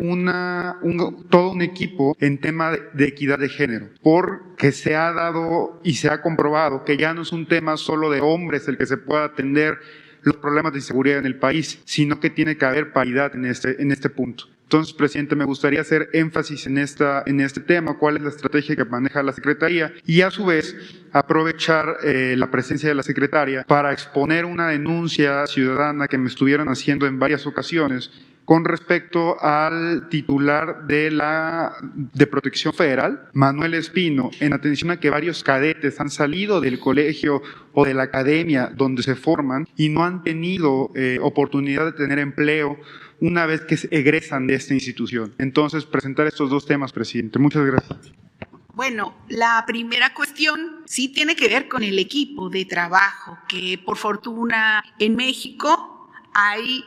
todo un equipo en tema de equidad de género? Porque se ha dado y se ha comprobado que ya no es un tema solo de hombres el que se pueda atender los problemas de inseguridad en el país, sino que tiene que haber paridad en este punto. Entonces, presidente, me gustaría hacer énfasis en este tema, cuál es la estrategia que maneja la Secretaría y a su vez aprovechar la presencia de la Secretaria para exponer una denuncia ciudadana que me estuvieron haciendo en varias ocasiones con respecto al titular de Protección Federal, Manuel Espino, en atención a que varios cadetes han salido del colegio o de la academia donde se forman y no han tenido oportunidad de tener empleo una vez que egresan de esta institución. Entonces, presentar estos dos temas, presidente. Muchas gracias. Bueno, la primera cuestión sí tiene que ver con el equipo de trabajo, que por fortuna en México hay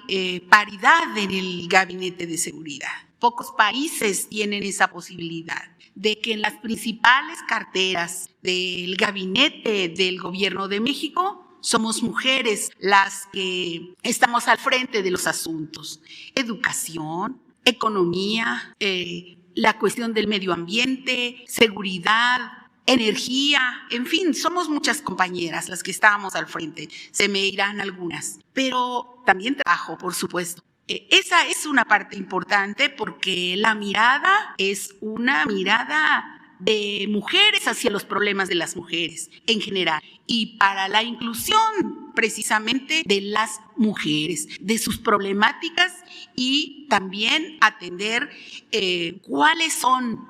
paridad en el gabinete de seguridad. Pocos países tienen esa posibilidad de que en las principales carteras del gabinete del gobierno de México somos mujeres las que estamos al frente de los asuntos. Educación, economía, la cuestión del medio ambiente, seguridad, energía, en fin, somos muchas compañeras las que estamos al frente. Se me irán algunas, pero también trabajo, por supuesto. Esa es una parte importante porque la mirada es una mirada de mujeres hacia los problemas de las mujeres en general y para la inclusión precisamente de las mujeres, de sus problemáticas y también atender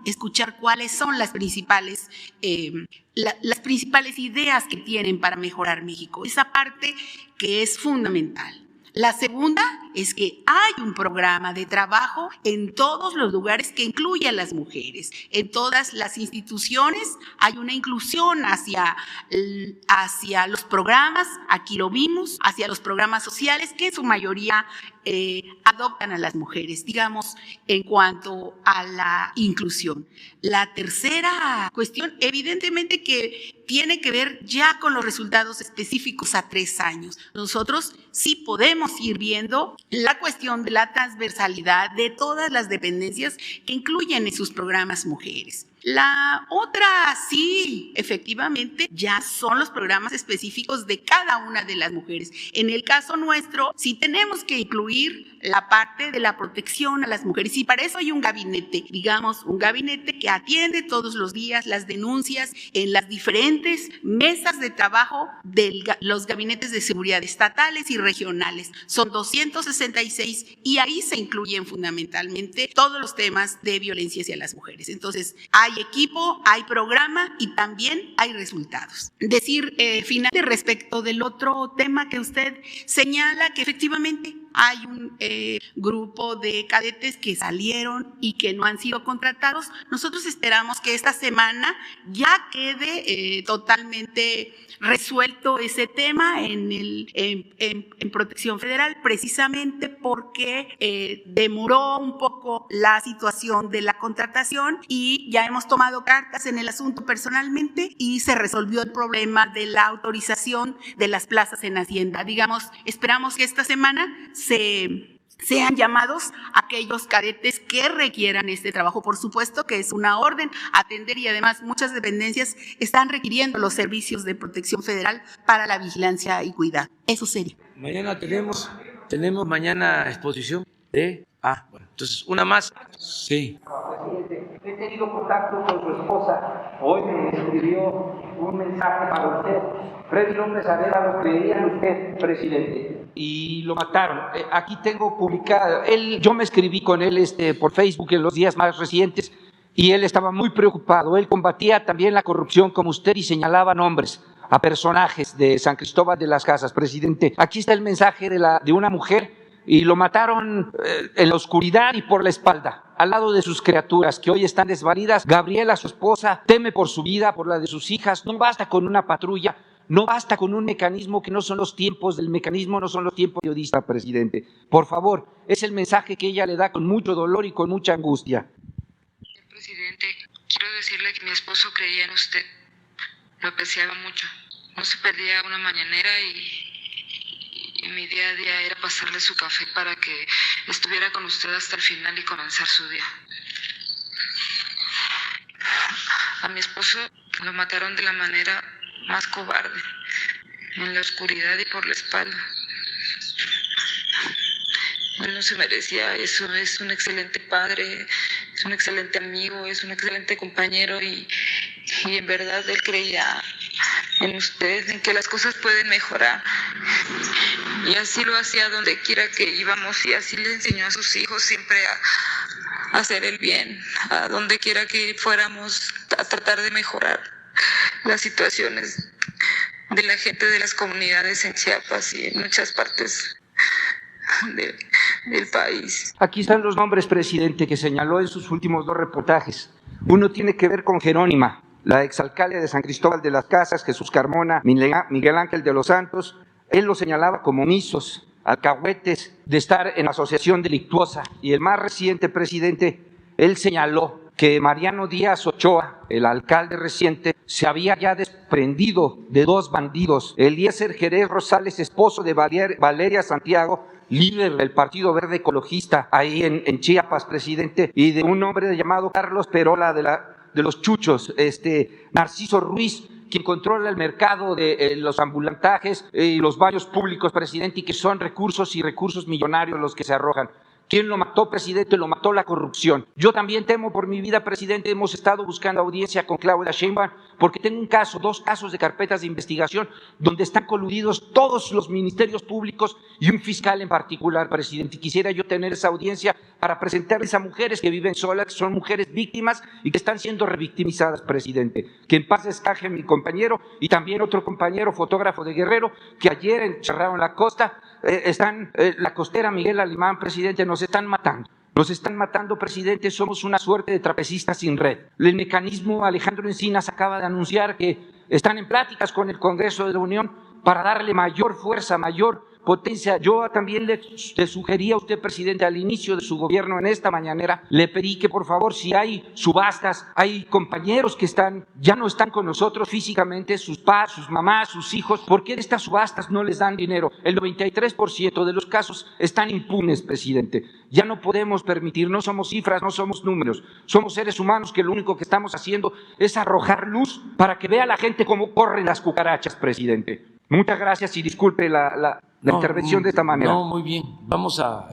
escuchar cuáles son las principales ideas que tienen para mejorar México. Esa parte que es fundamental. La segunda es que hay un programa de trabajo en todos los lugares que incluye a las mujeres. En todas las instituciones hay una inclusión hacia los programas, aquí lo vimos, hacia los programas sociales que en su mayoría adoptan a las mujeres, digamos, en cuanto a la inclusión. La tercera cuestión, evidentemente que tiene que ver ya con los resultados específicos a 3 años. Nosotros sí podemos ir viendo la cuestión de la transversalidad de todas las dependencias que incluyen en sus programas mujeres. La otra, sí, efectivamente, ya son los programas específicos de cada una de las mujeres. En el caso nuestro, sí tenemos que incluir la parte de la protección a las mujeres y para eso hay un gabinete, digamos, un gabinete que atiende todos los días las denuncias en las diferentes mesas de trabajo de los gabinetes de seguridad estatales y regionales. Son 266 y ahí se incluyen fundamentalmente todos los temas de violencia hacia las mujeres. Entonces, hay equipo, hay programa y también hay resultados. Decir finalmente respecto del otro tema que usted señala, que efectivamente hay un grupo de cadetes que salieron y que no han sido contratados. Nosotros esperamos que esta semana ya quede totalmente resuelto ese tema en Protección Federal, precisamente porque demoró un poco la situación de la contratación y ya hemos tomado cartas en el asunto personalmente y se resolvió el problema de la autorización de las plazas en Hacienda. Digamos, esperamos que esta semana sean llamados aquellos cadetes que requieran este trabajo. Por supuesto que es una orden atender y además muchas dependencias están requiriendo los servicios de Protección Federal para la vigilancia y cuidado. Eso sería. Mañana tenemos mañana exposición de... bueno, entonces una más. Sí. He tenido contacto con su esposa. Hoy me escribió un mensaje para usted. Freddy López Aveda lo creía en usted, presidente, y lo mataron. Aquí tengo publicado. Yo me escribí con él por Facebook en los días más recientes y él estaba muy preocupado. Él combatía también la corrupción como usted y señalaba nombres a personajes de San Cristóbal de las Casas, presidente. Aquí está el mensaje de una mujer y lo mataron en la oscuridad y por la espalda, al lado de sus criaturas que hoy están desvalidas. Gabriela, su esposa, teme por su vida, por la de sus hijas. No basta con una patrulla, no basta con un mecanismo que no son los tiempos del mecanismo, no son los tiempos periodista, presidente. Por favor, es el mensaje que ella le da con mucho dolor y con mucha angustia. Presidente, quiero decirle que mi esposo creía en usted, lo apreciaba mucho. No se perdía una mañanera y mi día a día era pasarle su café para que estuviera con usted hasta el final y comenzar su día. A mi esposo lo mataron de la manera más cobarde, en la oscuridad y por la espalda. Él no se merecía eso, es un excelente padre, es un excelente amigo, es un excelente compañero y en verdad él creía en usted, en que las cosas pueden mejorar. Y así lo hacía donde quiera que íbamos y así le enseñó a sus hijos siempre a hacer el bien, a donde quiera que fuéramos, a tratar de mejorar las situaciones de la gente de las comunidades en Chiapas y en muchas partes del país. Aquí están los nombres, presidente, que señaló en sus últimos 2 reportajes. Uno tiene que ver con Jerónima, la exalcalde de San Cristóbal de las Casas, Jesús Carmona, Miguel Ángel de los Santos. Él lo señalaba como omisos, alcahuetes de estar en asociación delictuosa. Y el más reciente, presidente, él señaló que Mariano Díaz Ochoa, el alcalde reciente, se había ya desprendido de 2 bandidos, Eliezer Jerez Rosales, esposo de Valeria Santiago, líder del Partido Verde Ecologista ahí en Chiapas, presidente, y de un hombre llamado Carlos Perola de los Chuchos, Narciso Ruiz, quien controla el mercado de los ambulantajes y los baños públicos, presidente, y que son recursos y recursos millonarios los que se arrojan. ¿Quién lo mató, presidente? Lo mató la corrupción. Yo también temo por mi vida, presidente. Hemos estado buscando audiencia con Claudia Sheinbaum porque tengo 2 casos de carpetas de investigación donde están coludidos todos los ministerios públicos y un fiscal en particular, presidente. Y quisiera yo tener esa audiencia para presentarles a mujeres que viven solas, que son mujeres víctimas y que están siendo revictimizadas, presidente. Que en paz descanse mi compañero y también otro compañero fotógrafo de Guerrero que ayer encerraron la costa. La costera Miguel Alemán, presidente, nos están matando. Nos están matando, presidente, somos una suerte de trapecistas sin red. El mecanismo, Alejandro Encinas acaba de anunciar que están en pláticas con el Congreso de la Unión para darle mayor fuerza, mayor potencia. Yo también le sugería a usted, presidente, al inicio de su gobierno en esta mañanera, le pedí que por favor, si hay subastas, hay compañeros que ya no están con nosotros físicamente, sus padres, sus mamás, sus hijos, ¿por qué de estas subastas no les dan dinero? El 93% de los casos están impunes, presidente. Ya no podemos permitir, no somos cifras, no somos números, somos seres humanos que lo único que estamos haciendo es arrojar luz para que vea la gente cómo corren las cucarachas, presidente. Muchas gracias y disculpe la intervención de esta manera. No, muy bien. Vamos a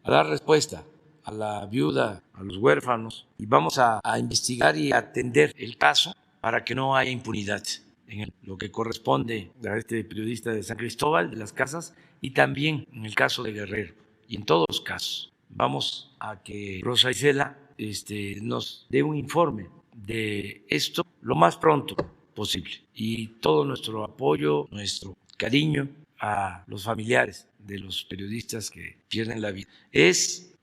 dar respuesta a la viuda, a los huérfanos, y vamos a investigar y atender el caso para que no haya impunidad en lo que corresponde a este periodista de San Cristóbal de las Casas y también en el caso de Guerrero. Y en todos los casos vamos a que Rosa Isela nos dé un informe de esto lo más pronto posible. Y todo nuestro apoyo, nuestro cariño a los familiares de los periodistas que pierden la vida. Es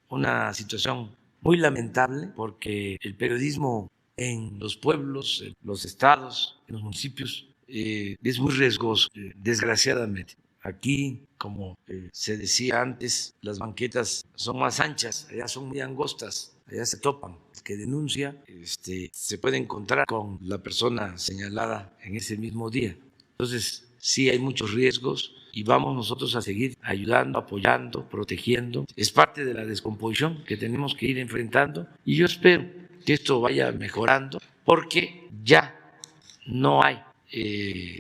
una situación muy lamentable porque el periodismo en los pueblos, en los estados, en los municipios es muy riesgoso, desgraciadamente. Aquí, como se decía antes, las banquetas son más anchas, allá son muy angostas, allá se topan. El que denuncia se puede encontrar con la persona señalada en ese mismo día. Entonces, sí hay muchos riesgos y vamos nosotros a seguir ayudando, apoyando, protegiendo. Es parte de la descomposición que tenemos que ir enfrentando y yo espero que esto vaya mejorando porque ya no hay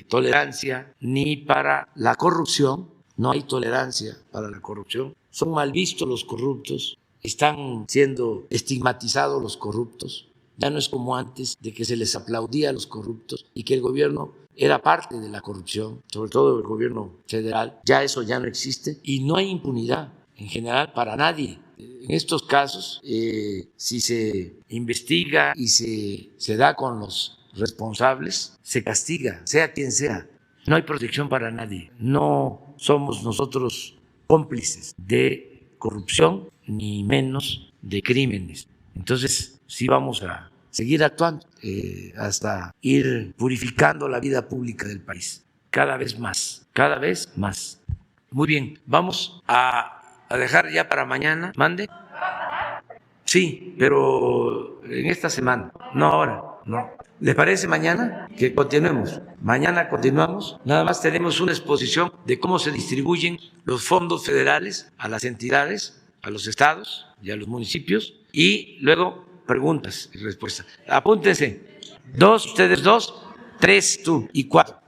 tolerancia ni para la corrupción, no hay tolerancia para la corrupción. Son mal vistos los corruptos, están siendo estigmatizados los corruptos. Ya no es como antes de que se les aplaudía a los corruptos y que el gobierno era parte de la corrupción, sobre todo el gobierno federal. Ya eso ya no existe y no hay impunidad en general para nadie. En estos casos, si se investiga y se da con los responsables, se castiga, sea quien sea. No hay protección para nadie. No somos nosotros cómplices de corrupción ni menos de crímenes. Entonces, sí vamos a seguir actuando hasta ir purificando la vida pública del país, cada vez más, cada vez más. Muy bien, vamos a dejar ya para mañana. ¿Mande? Sí, pero en esta semana, no ahora, no. ¿Les parece mañana que continuemos? Mañana continuamos. Nada más tenemos una exposición de cómo se distribuyen los fondos federales a las entidades, a los estados y a los municipios, y luego preguntas y respuestas. Apúntense. 2, ustedes 2, 3, tú y 4.